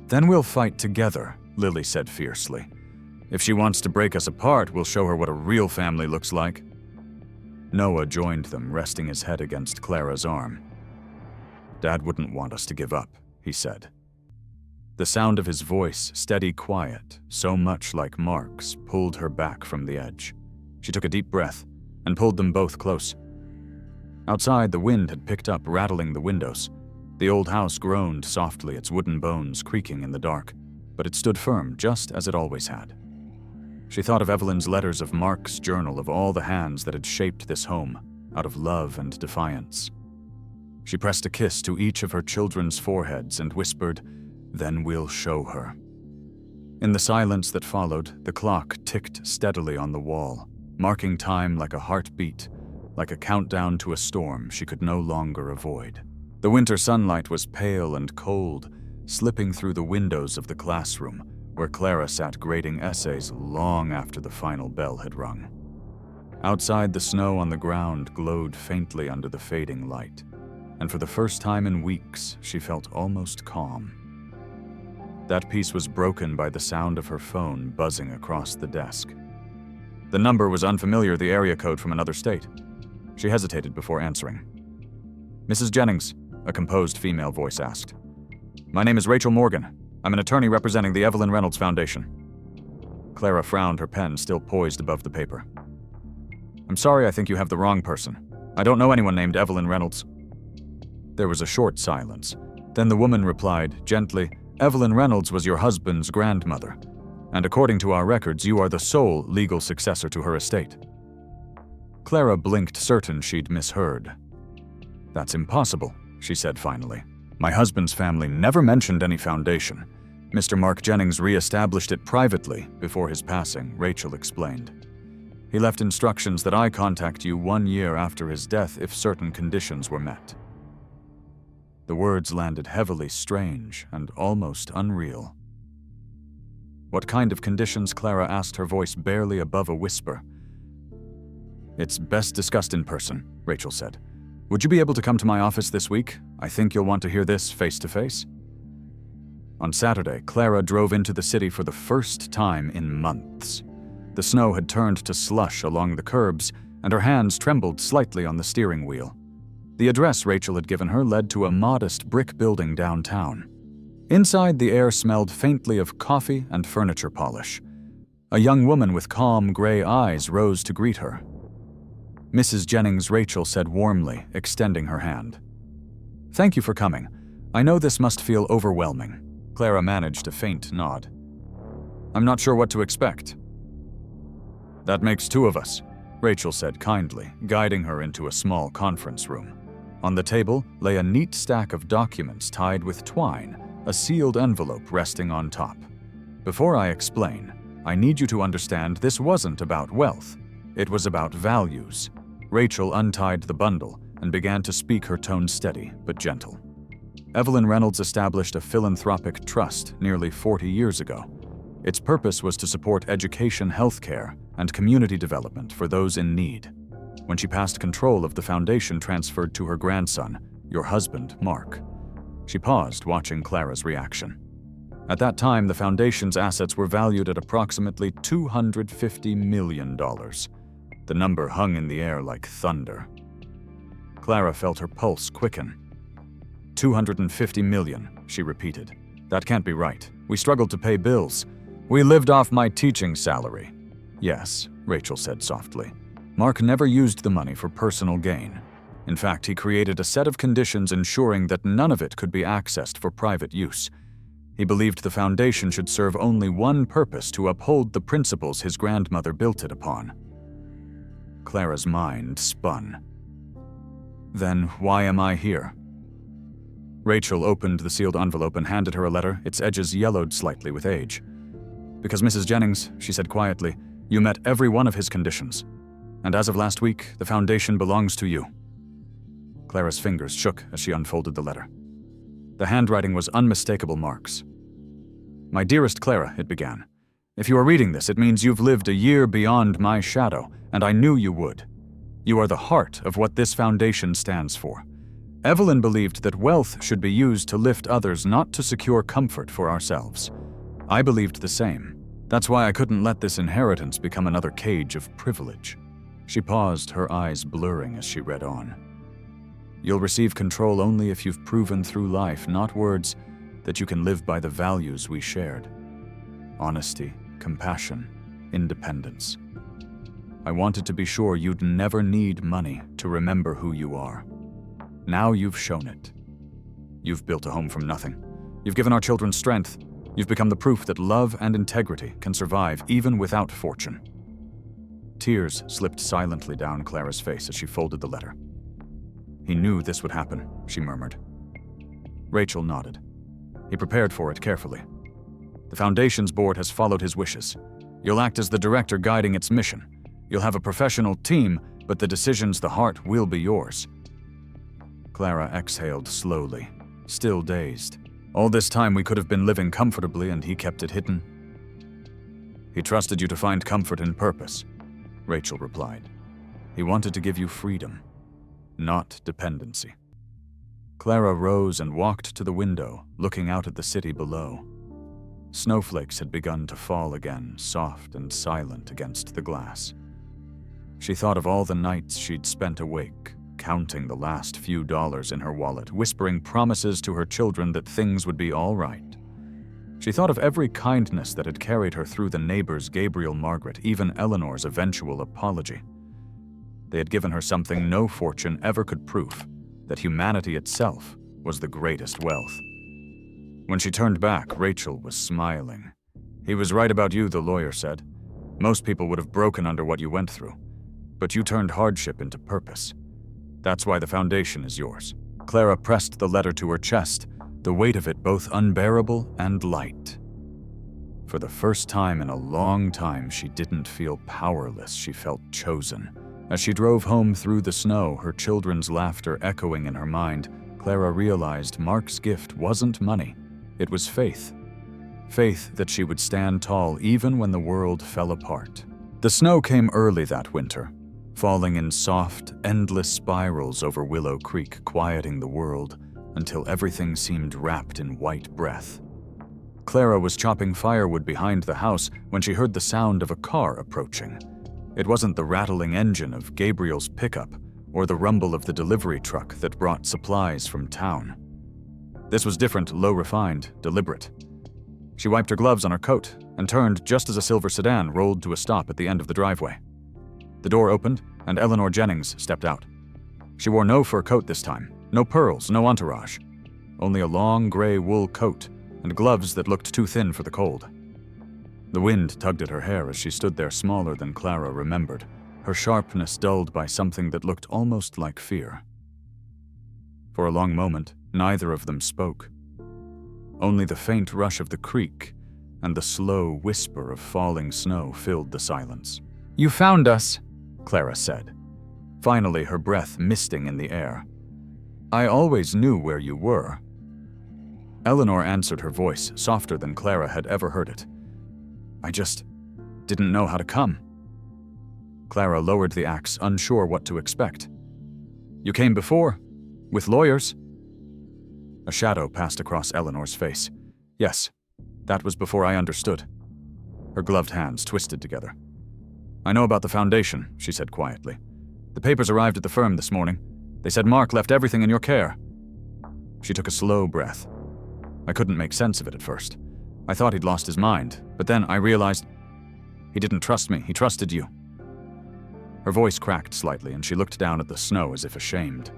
Speaker 1: "Then we'll fight together," Lily said fiercely. "If she wants to break us apart, we'll show her what a real family looks like." Noah joined them, resting his head against Clara's arm. "Dad wouldn't want us to give up," he said. The sound of his voice, steady quiet, so much like Mark's, pulled her back from the edge. She took a deep breath and pulled them both close. Outside, the wind had picked up, rattling the windows. The old house groaned softly, its wooden bones creaking in the dark, but it stood firm, just as it always had. She thought of Evelyn's letters, of Mark's journal, of all the hands that had shaped this home, out of love and defiance. She pressed a kiss to each of her children's foreheads and whispered, "Then we'll show her." In the silence that followed, the clock ticked steadily on the wall, marking time like a heartbeat, like a countdown to a storm she could no longer avoid. The winter sunlight was pale and cold, slipping through the windows of the classroom, where Clara sat grading essays long after the final bell had rung. Outside, the snow on the ground glowed faintly under the fading light, and for the first time in weeks, she felt almost calm. That peace was broken by the sound of her phone buzzing across the desk. The number was unfamiliar, the area code from another state. She hesitated before answering. "Mrs. Jennings," a composed female voice asked. "My name is Rachel Morgan. I'm an attorney representing the Evelyn Reynolds Foundation." Clara frowned, her pen still poised above the paper. "I'm sorry, I think you have the wrong person. I don't know anyone named Evelyn Reynolds." There was a short silence. Then the woman replied, gently, "Evelyn Reynolds was your husband's grandmother, and according to our records, you are the sole legal successor to her estate." Clara blinked, certain she'd misheard. "That's impossible," she said finally. "My husband's family never mentioned any foundation. Mr. Mark Jennings re-established it privately before his passing," Rachel explained. "He left instructions that I contact you 1 year after his death if certain conditions were met." The words landed heavily, strange, and almost unreal. "What kind of conditions?" Clara asked, her voice barely above a whisper. "It's best discussed in person," Rachel said. "Would you be able to come to my office this week? I think you'll want to hear this face to face." On Saturday, Clara drove into the city for the first time in months. The snow had turned to slush along the curbs, and her hands trembled slightly on the steering wheel. The address Rachel had given her led to a modest brick building downtown. Inside, the air smelled faintly of coffee and furniture polish. A young woman with calm gray eyes rose to greet her. "Mrs. Jennings," Rachel said warmly, extending her hand. "Thank you for coming. I know this must feel overwhelming." Clara managed a faint nod. "I'm not sure what to expect." "That makes two of us," Rachel said kindly, guiding her into a small conference room. On the table lay a neat stack of documents tied with twine, a sealed envelope resting on top. "Before I explain, I need you to understand this wasn't about wealth. It was about values." Rachel untied the bundle and began to speak, her tone steady but gentle. "Evelyn Reynolds established a philanthropic trust nearly 40 years ago. Its purpose was to support education, healthcare, and community development for those in need. When she passed control of the foundation transferred to her grandson, your husband, Mark." She paused, watching Clara's reaction. "At that time, the foundation's assets were valued at approximately $250 million. The number hung in the air like thunder. Clara felt her pulse quicken. $250 million, she repeated. "That can't be right. We struggled to pay bills. We lived off my teaching salary." "Yes," Rachel said softly. "Mark never used the money for personal gain. In fact, he created a set of conditions ensuring that none of it could be accessed for private use. He believed the foundation should serve only one purpose: to uphold the principles his grandmother built it upon." Clara's mind spun. "Then why am I here?" Rachel opened the sealed envelope and handed her a letter, its edges yellowed slightly with age. "Because Mrs. Jennings," she said quietly, "you met every one of his conditions. And as of last week, the foundation belongs to you." Clara's fingers shook as she unfolded the letter. The handwriting was unmistakable marks. "My dearest Clara," it began, "if you are reading this, it means you've lived a year beyond my shadow, and I knew you would. You are the heart of what this foundation stands for. Evelyn believed that wealth should be used to lift others, not to secure comfort for ourselves. I believed the same. That's why I couldn't let this inheritance become another cage of privilege." She paused, her eyes blurring as she read on. "You'll receive control only if you've proven through life, not words, that you can live by the values we shared. Honesty, compassion, independence. I wanted to be sure you'd never need money to remember who you are. Now you've shown it. You've built a home from nothing. You've given our children strength. You've become the proof that love and integrity can survive even without fortune." Tears slipped silently down Clara's face as she folded the letter. "He knew this would happen," she murmured. Rachel nodded. "He prepared for it carefully. The foundation's board has followed his wishes. You'll act as the director guiding its mission. You'll have a professional team, but the decisions, the heart, will be yours." Clara exhaled slowly, still dazed. "All this time we could have been living comfortably and he kept it hidden." "He trusted you to find comfort in purpose," Rachel replied. "He wanted to give you freedom, not dependency." Clara rose and walked to the window, looking out at the city below. Snowflakes had begun to fall again, soft and silent against the glass. She thought of all the nights she'd spent awake, counting the last few dollars in her wallet, whispering promises to her children that things would be all right. She thought of every kindness that had carried her through: the neighbors, Gabriel, Margaret, even Eleanor's eventual apology. They had given her something no fortune ever could prove: that humanity itself was the greatest wealth. When she turned back, Rachel was smiling. "He was right about you," the lawyer said. "Most people would have broken under what you went through. But you turned hardship into purpose. That's why the foundation is yours." Clara pressed the letter to her chest, the weight of it both unbearable and light. For the first time in a long time, she didn't feel powerless, she felt chosen. As she drove home through the snow, her children's laughter echoing in her mind, Clara realized Mark's gift wasn't money, it was faith. Faith that she would stand tall even when the world fell apart. The snow came early that winter, falling in soft, endless spirals over Willow Creek, quieting the world until everything seemed wrapped in white breath. Clara was chopping firewood behind the house when she heard the sound of a car approaching. It wasn't the rattling engine of Gabriel's pickup or the rumble of the delivery truck that brought supplies from town. This was different, low-refined, deliberate. She wiped her gloves on her coat and turned just as a silver sedan rolled to a stop at the end of the driveway. The door opened, and Eleanor Jennings stepped out. She wore no fur coat this time, no pearls, no entourage. Only a long gray wool coat and gloves that looked too thin for the cold. The wind tugged at her hair as she stood there smaller than Clara remembered, her sharpness dulled by something that looked almost like fear. For a long moment, neither of them spoke. Only the faint rush of the creek and the slow whisper of falling snow filled the silence. "You found us," Clara said, finally her breath misting in the air. "I always knew where you were." Eleanor answered her voice softer than Clara had ever heard it. "I just didn't know how to come." Clara lowered the axe, unsure what to expect. "You came before, with lawyers." A shadow passed across Eleanor's face. "Yes, that was before I understood." Her gloved hands twisted together. "I know about the foundation," she said quietly. "The papers arrived at the firm this morning. They said Mark left everything in your care." She took a slow breath. "I couldn't make sense of it at first. I thought he'd lost his mind, but then I realized he didn't trust me, he trusted you." Her voice cracked slightly and she looked down at the snow as if ashamed.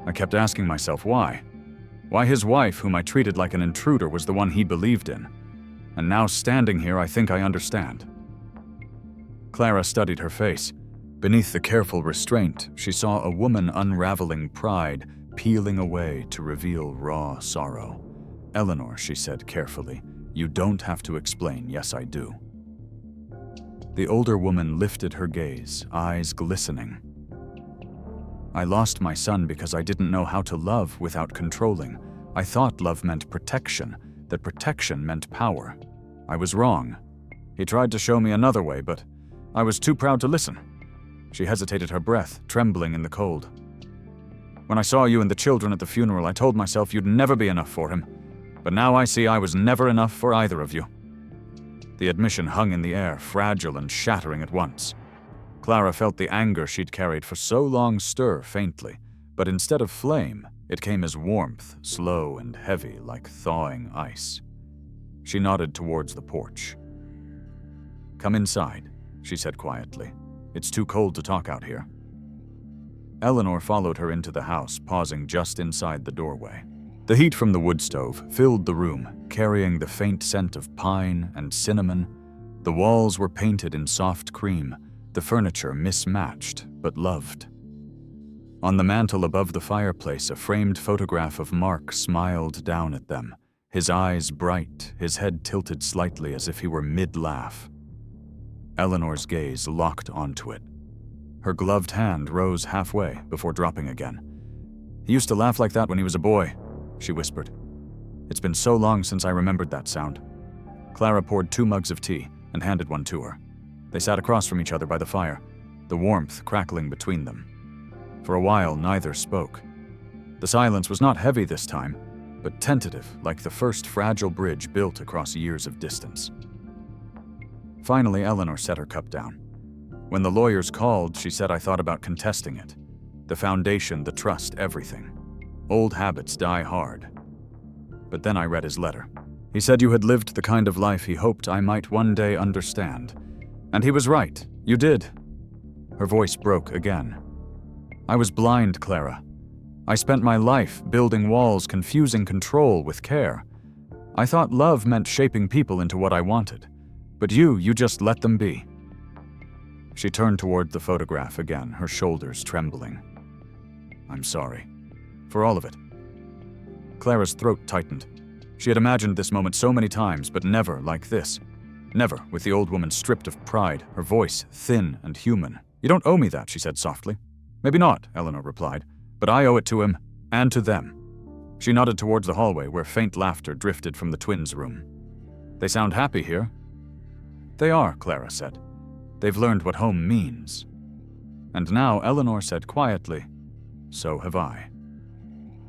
Speaker 1: "I kept asking myself why. Why his wife, whom I treated like an intruder, was the one he believed in. And now standing here, I think I understand." Clara studied her face. Beneath the careful restraint, she saw a woman unraveling pride, peeling away to reveal raw sorrow. "Eleanor," she said carefully, "you don't have to explain. Yes, I do." The older woman lifted her gaze, eyes glistening. "I lost my son because I didn't know how to love without controlling. I thought love meant protection, that protection meant power. I was wrong. He tried to show me another way, but I was too proud to listen." She hesitated, her breath trembling in the cold. "When I saw you and the children at the funeral, I told myself you'd never be enough for him. But now I see I was never enough for either of you." The admission hung in the air, fragile and shattering at once. Clara felt the anger she'd carried for so long stir faintly, but instead of flame, it came as warmth, slow and heavy like thawing ice. She nodded towards the porch. "Come inside," she said quietly. "It's too cold to talk out here." Eleanor followed her into the house, pausing just inside the doorway. The heat from the wood stove filled the room, carrying the faint scent of pine and cinnamon. The walls were painted in soft cream, the furniture mismatched but loved. On the mantel above the fireplace, a framed photograph of Mark smiled down at them, his eyes bright, his head tilted slightly as if he were mid-laugh. Eleanor's gaze locked onto it. Her gloved hand rose halfway before dropping again. "He used to laugh like that when he was a boy," she whispered. "It's been so long since I remembered that sound." Clara poured 2 mugs of tea and handed one to her. They sat across from each other by the fire, the warmth crackling between them. For a while, neither spoke. The silence was not heavy this time, but tentative, like the first fragile bridge built across years of distance. Finally, Eleanor set her cup down. "When the lawyers called, she said I thought about contesting it. The foundation, the trust, everything. Old habits die hard. But then I read his letter. He said you had lived the kind of life he hoped I might one day understand. And he was right. You did." Her voice broke again. "I was blind, Clara. I spent my life building walls, confusing control with care. I thought love meant shaping people into what I wanted. But you just let them be." She turned toward the photograph again, her shoulders trembling. "I'm sorry. For all of it." Clara's throat tightened. She had imagined this moment so many times, but never like this. Never with the old woman stripped of pride, her voice thin and human. "You don't owe me that," she said softly. "Maybe not," Eleanor replied, "but I owe it to him and to them." She nodded towards the hallway where faint laughter drifted from the twins' room. "They sound happy here." "They are," Clara said. "They've learned what home means." And now Eleanor said quietly, "So have I."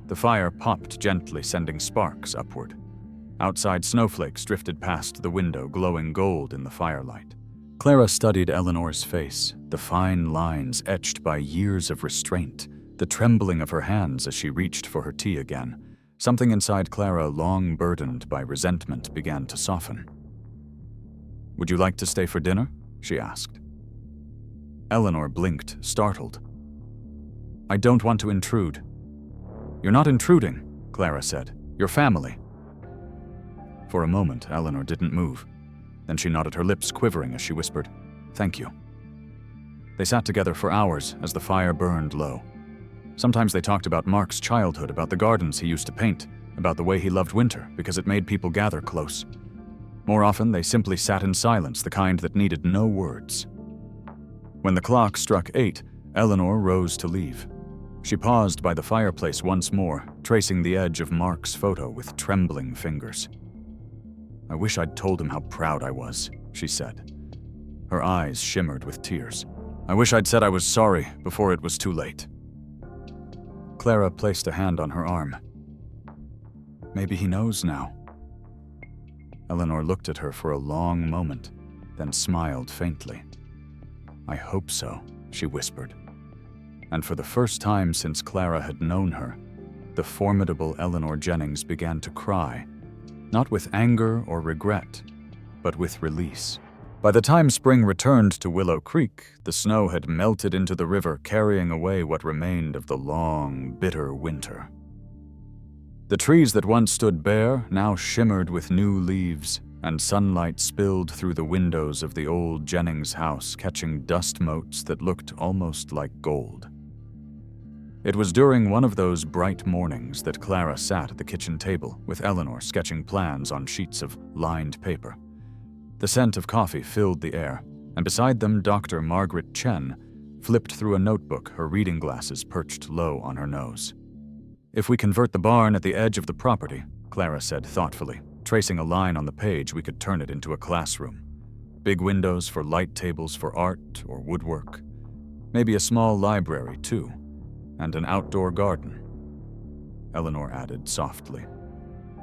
Speaker 1: The fire popped gently, sending sparks upward. Outside, snowflakes drifted past the window, glowing gold in the firelight. Clara studied Eleanor's face, the fine lines etched by years of restraint, the trembling of her hands as she reached for her tea again. Something inside Clara, long burdened by resentment, began to soften. "Would you like to stay for dinner?" she asked. Eleanor blinked, startled. "I don't want to intrude." "You're not intruding," Clara said. "You're family." For a moment, Eleanor didn't move. Then she nodded, her lips quivering as she whispered, "Thank you." They sat together for hours as the fire burned low. Sometimes they talked about Mark's childhood, about the gardens he used to paint, about the way he loved winter because it made people gather close. More often, they simply sat in silence, the kind that needed no words. When the clock struck 8, Eleanor rose to leave. She paused by the fireplace once more, tracing the edge of Mark's photo with trembling fingers. "I wish I'd told him how proud I was," she said. Her eyes shimmered with tears. "I wish I'd said I was sorry before it was too late." Clara placed a hand on her arm. "Maybe he knows now." Eleanor looked at her for a long moment, then smiled faintly. "I hope so," she whispered. And for the first time since Clara had known her, the formidable Eleanor Jennings began to cry, not with anger or regret, but with release. By the time spring returned to Willow Creek, the snow had melted into the river, carrying away what remained of the long, bitter winter. The trees that once stood bare now shimmered with new leaves, and sunlight spilled through the windows of the old Jennings house, catching dust motes that looked almost like gold. It was during one of those bright mornings that Clara sat at the kitchen table with Eleanor sketching plans on sheets of lined paper. The scent of coffee filled the air, and beside them Dr. Margaret Chen flipped through a notebook, her reading glasses perched low on her nose. "If we convert the barn at the edge of the property," Clara said thoughtfully, tracing a line on the page, "we could turn it into a classroom. Big windows for light tables for art or woodwork. Maybe a small library, too, and an outdoor garden." Eleanor added softly,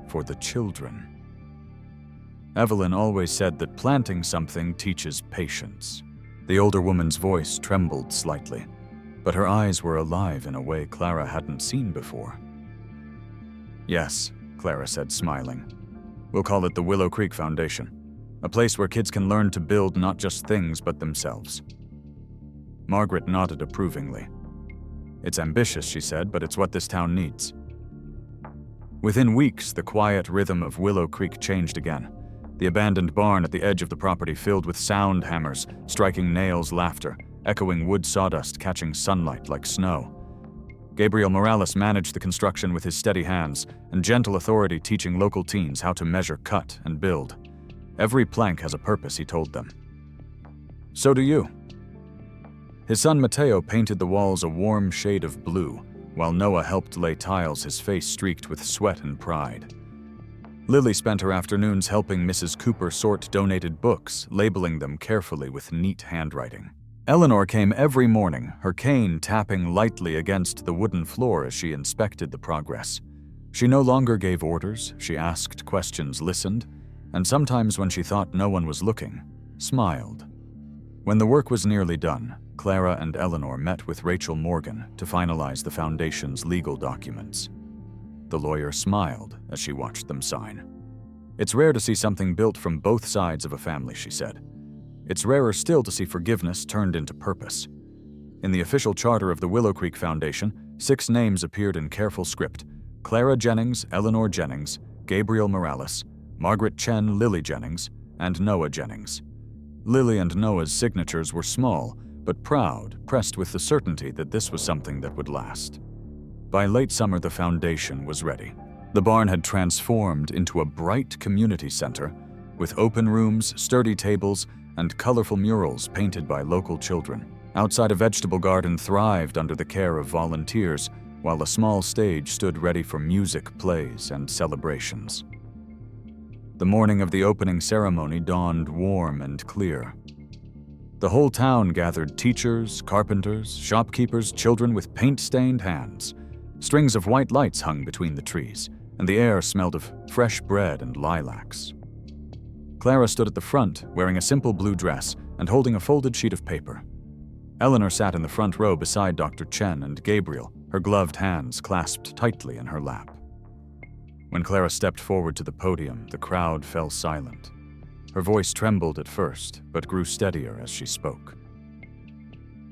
Speaker 1: "For the children." Evelyn always said that planting something teaches patience. The older woman's voice trembled slightly, but her eyes were alive in a way Clara hadn't seen before. "Yes," Clara said, smiling. "We'll call it the Willow Creek Foundation, a place where kids can learn to build not just things but themselves." Margaret nodded approvingly. "It's ambitious," she said, "but it's what this town needs." Within weeks, the quiet rhythm of Willow Creek changed again. The abandoned barn at the edge of the property filled with sound hammers, striking nails, laughter, echoing wood sawdust catching sunlight like snow. Gabriel Morales managed the construction with his steady hands and gentle authority, teaching local teens how to measure, cut, and build. "Every plank has a purpose," he told them. "So do you." His son Mateo painted the walls a warm shade of blue, while Noah helped lay tiles, his face streaked with sweat and pride. Lily spent her afternoons helping Mrs. Cooper sort donated books, labeling them carefully with neat handwriting. Eleanor came every morning, her cane tapping lightly against the wooden floor as she inspected the progress. She no longer gave orders, she asked questions, listened, and sometimes when she thought no one was looking, smiled. When the work was nearly done, Clara and Eleanor met with Rachel Morgan to finalize the foundation's legal documents. The lawyer smiled as she watched them sign. "It's rare to see something built from both sides of a family," she said. "It's rarer still to see forgiveness turned into purpose." In the official charter of the Willow Creek Foundation, 6 names appeared in careful script: Clara Jennings, Eleanor Jennings, Gabriel Morales, Margaret Chen, Lily Jennings, and Noah Jennings. Lily and Noah's signatures were small, but proud, pressed with the certainty that this was something that would last. By late summer, the foundation was ready. The barn had transformed into a bright community center with open rooms, sturdy tables, and colorful murals painted by local children. Outside, a vegetable garden thrived under the care of volunteers, while a small stage stood ready for music, plays, and celebrations. The morning of the opening ceremony dawned warm and clear. The whole town gathered: teachers, carpenters, shopkeepers, children with paint-stained hands. Strings of white lights hung between the trees, and the air smelled of fresh bread and lilacs. Clara stood at the front, wearing a simple blue dress and holding a folded sheet of paper. Eleanor sat in the front row beside Dr. Chen and Gabriel, her gloved hands clasped tightly in her lap. When Clara stepped forward to the podium, the crowd fell silent. Her voice trembled at first, but grew steadier as she spoke.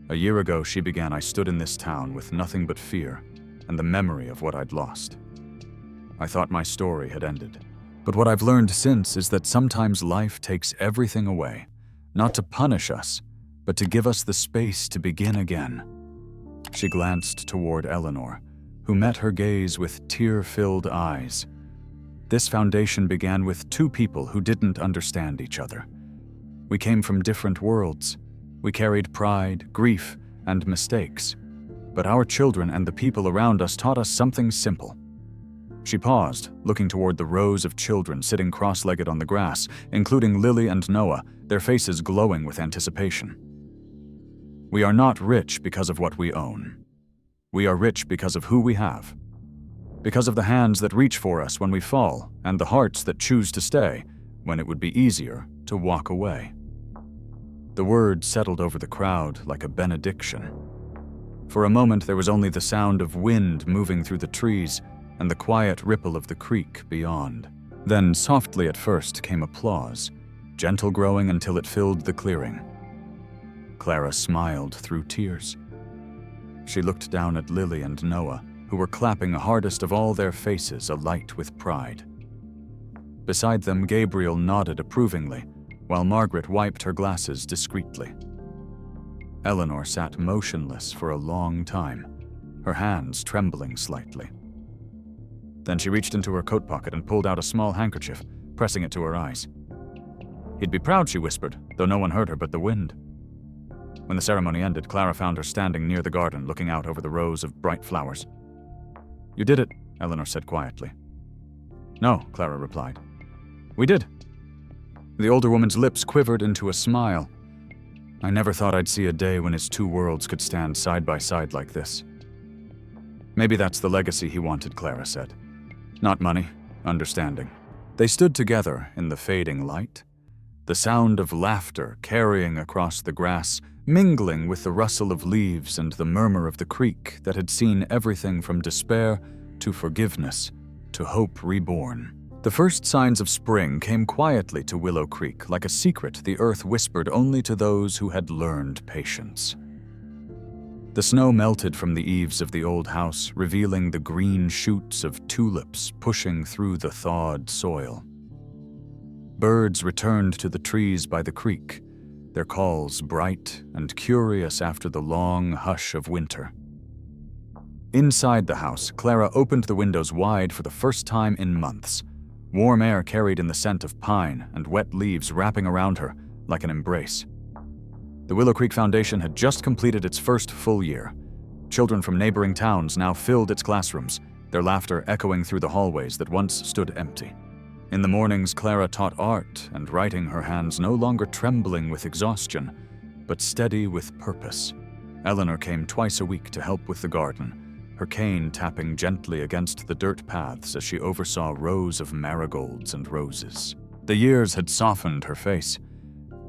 Speaker 1: A year ago, she began, I stood in this town with nothing but fear and the memory of what I'd lost. I thought my story had ended. But what I've learned since is that sometimes life takes everything away, not to punish us, but to give us the space to begin again. She glanced toward Eleanor, who met her gaze with tear-filled eyes. This foundation began with two people who didn't understand each other. We came from different worlds. We carried pride, grief, and mistakes. But our children and the people around us taught us something simple. She paused, looking toward the rows of children sitting cross-legged on the grass, including Lily and Noah, their faces glowing with anticipation. We are not rich because of what we own. We are rich because of who we have. Because of the hands that reach for us when we fall, and the hearts that choose to stay when it would be easier to walk away. The words settled over the crowd like a benediction. For a moment, there was only the sound of wind moving through the trees and the quiet ripple of the creek beyond. Then, softly at first, came applause, gentle growing until it filled the clearing. Clara smiled through tears. She looked down at Lily and Noah, who were clapping hardest of all, their faces alight with pride. Beside them, Gabriel nodded approvingly, while Margaret wiped her glasses discreetly. Eleanor sat motionless for a long time, her hands trembling slightly. Then she reached into her coat pocket and pulled out a small handkerchief, pressing it to her eyes. "He'd be proud," she whispered, though no one heard her but the wind. When the ceremony ended, Clara found her standing near the garden, looking out over the rows of bright flowers. "You did it," Eleanor said quietly. "No," Clara replied. "We did." The older woman's lips quivered into a smile. "I never thought I'd see a day when his two worlds could stand side by side like this." "Maybe that's the legacy he wanted," Clara said. "Not money, understanding." They stood together in the fading light, the sound of laughter carrying across the grass, mingling with the rustle of leaves and the murmur of the creek that had seen everything from despair to forgiveness to hope reborn. The first signs of spring came quietly to Willow Creek, like a secret the earth whispered only to those who had learned patience. The snow melted from the eaves of the old house, revealing the green shoots of tulips pushing through the thawed soil. Birds returned to the trees by the creek, their calls bright and curious after the long hush of winter. Inside the house, Clara opened the windows wide for the first time in months. Warm air carried in the scent of pine and wet leaves wrapping around her like an embrace. The Willow Creek Foundation had just completed its first full year. Children from neighboring towns now filled its classrooms, their laughter echoing through the hallways that once stood empty. In the mornings, Clara taught art and writing, her hands no longer trembling with exhaustion, but steady with purpose. Eleanor came twice a week to help with the garden, her cane tapping gently against the dirt paths as she oversaw rows of marigolds and roses. The years had softened her face,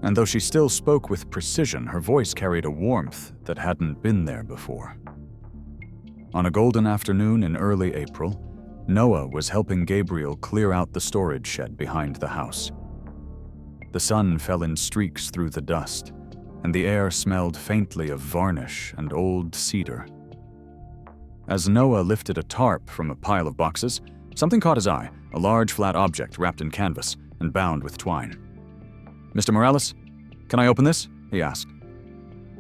Speaker 1: and though she still spoke with precision, her voice carried a warmth that hadn't been there before. On a golden afternoon in early April, Noah was helping Gabriel clear out the storage shed behind the house. The sun fell in streaks through the dust, and the air smelled faintly of varnish and old cedar. As Noah lifted a tarp from a pile of boxes, something caught his eye, a large flat object wrapped in canvas and bound with twine. "Mr. Morales, can I open this?" he asked.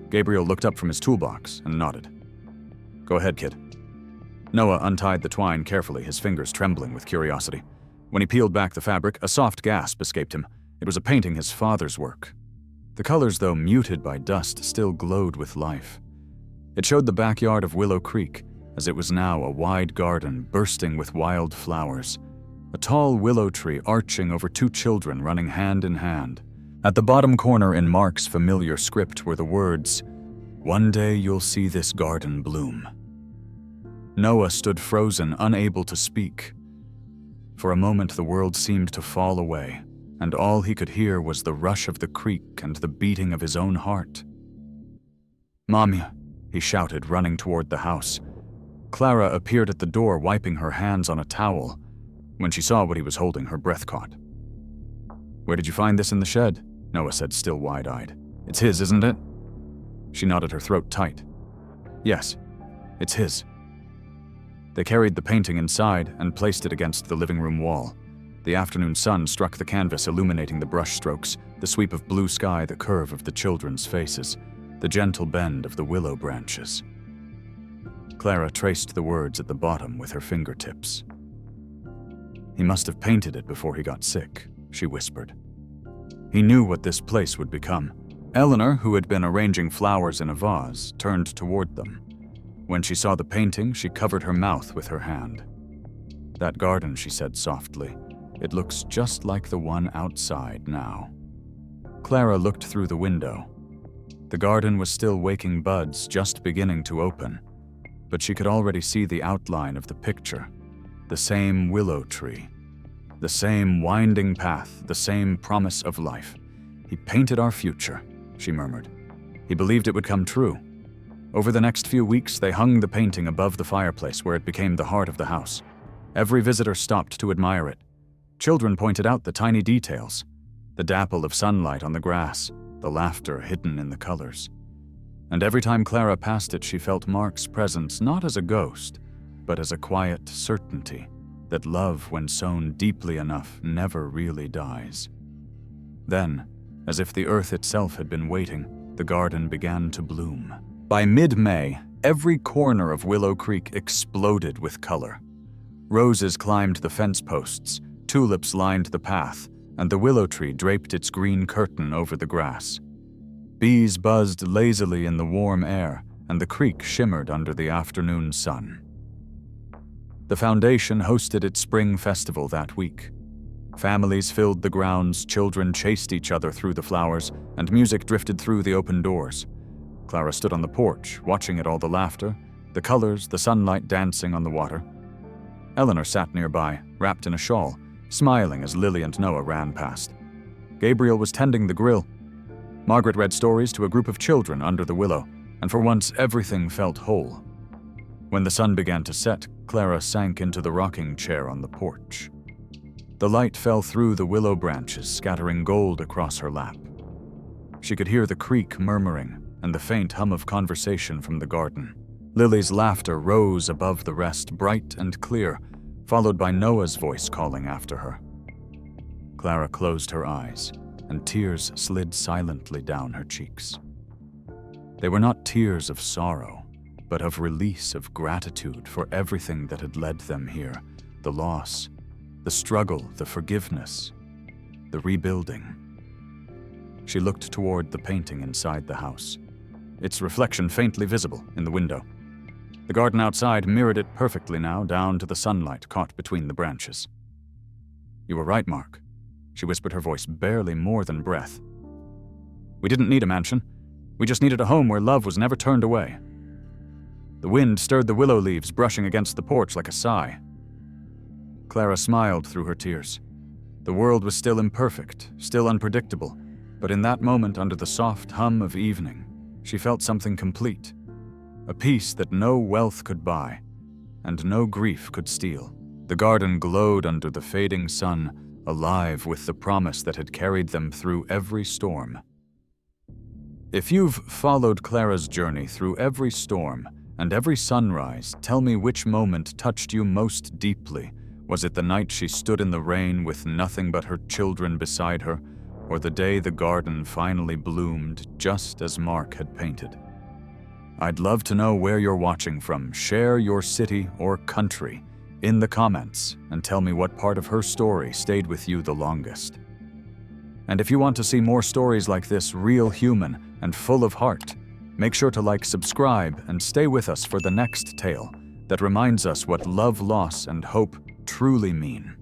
Speaker 1: Gabriel looked up from his toolbox and nodded. "Go ahead, kid." Noah untied the twine carefully, his fingers trembling with curiosity. When he peeled back the fabric, a soft gasp escaped him. It was a painting his father's work. The colors, though muted by dust, still glowed with life. It showed the backyard of Willow Creek, as it was now a wide garden bursting with wild flowers. A tall willow tree arching over two children running hand in hand. At the bottom corner in Mark's familiar script were the words, "One day you'll see this garden bloom." Noah stood frozen, unable to speak. For a moment the world seemed to fall away, and all he could hear was the rush of the creek and the beating of his own heart. "Mommy," he shouted, running toward the house. Clara appeared at the door, wiping her hands on a towel. When she saw what he was holding, her breath caught. "Where did you find this in the shed?" Noah said, still wide-eyed. "It's his, isn't it?" She nodded, her throat tight. "Yes, it's his." They carried the painting inside and placed it against the living room wall. The afternoon sun struck the canvas, illuminating the brushstrokes, the sweep of blue sky, the curve of the children's faces, the gentle bend of the willow branches. Clara traced the words at the bottom with her fingertips. "He must have painted it before he got sick," she whispered. He knew what this place would become. Eleanor, who had been arranging flowers in a vase, turned toward them. When she saw the painting, she covered her mouth with her hand. "That garden," she said softly. "It looks just like the one outside now." Clara looked through the window. The garden was still waking buds, just beginning to open, but she could already see the outline of the picture. The same willow tree, the same winding path, the same promise of life. "He painted our future," she murmured. "He believed it would come true." Over the next few weeks, they hung the painting above the fireplace where it became the heart of the house. Every visitor stopped to admire it. Children pointed out the tiny details, the dapple of sunlight on the grass, the laughter hidden in the colors. And every time Clara passed it, she felt Mark's presence not as a ghost, but as a quiet certainty that love, when sown deeply enough, never really dies. Then, as if the earth itself had been waiting, the garden began to bloom. By mid-May, every corner of Willow Creek exploded with color. Roses climbed the fence posts, tulips lined the path, and the willow tree draped its green curtain over the grass. Bees buzzed lazily in the warm air, and the creek shimmered under the afternoon sun. The foundation hosted its spring festival that week. Families filled the grounds, children chased each other through the flowers, and music drifted through the open doors. Clara stood on the porch, watching at all the laughter, the colors, the sunlight dancing on the water. Eleanor sat nearby, wrapped in a shawl, smiling as Lily and Noah ran past. Gabriel was tending the grill. Margaret read stories to a group of children under the willow, and for once everything felt whole. When the sun began to set, Clara sank into the rocking chair on the porch. The light fell through the willow branches, scattering gold across her lap. She could hear the creek murmuring and the faint hum of conversation from the garden. Lily's laughter rose above the rest, bright and clear, followed by Noah's voice calling after her. Clara closed her eyes, and tears slid silently down her cheeks. They were not tears of sorrow, but of release, of gratitude for everything that had led them here, the loss, the struggle, the forgiveness, the rebuilding. She looked toward the painting inside the house, its reflection faintly visible in the window. The garden outside mirrored it perfectly now, down to the sunlight caught between the branches. "You were right, Mark," she whispered, her voice barely more than breath. "We didn't need a mansion. We just needed a home where love was never turned away." The wind stirred the willow leaves, brushing against the porch like a sigh. Clara smiled through her tears. The world was still imperfect, still unpredictable, but in that moment, under the soft hum of evening, she felt something complete. A peace that no wealth could buy, and no grief could steal. The garden glowed under the fading sun, alive with the promise that had carried them through every storm. If you've followed Clara's journey through every storm and every sunrise, tell me which moment touched you most deeply. Was it the night she stood in the rain with nothing but her children beside her, or the day the garden finally bloomed just as Mark had painted? I'd love to know where you're watching from. Share your city or country in the comments and tell me what part of her story stayed with you the longest. And if you want to see more stories like this, real human and full of heart, make sure to like, subscribe, and stay with us for the next tale that reminds us what love, loss, and hope truly mean.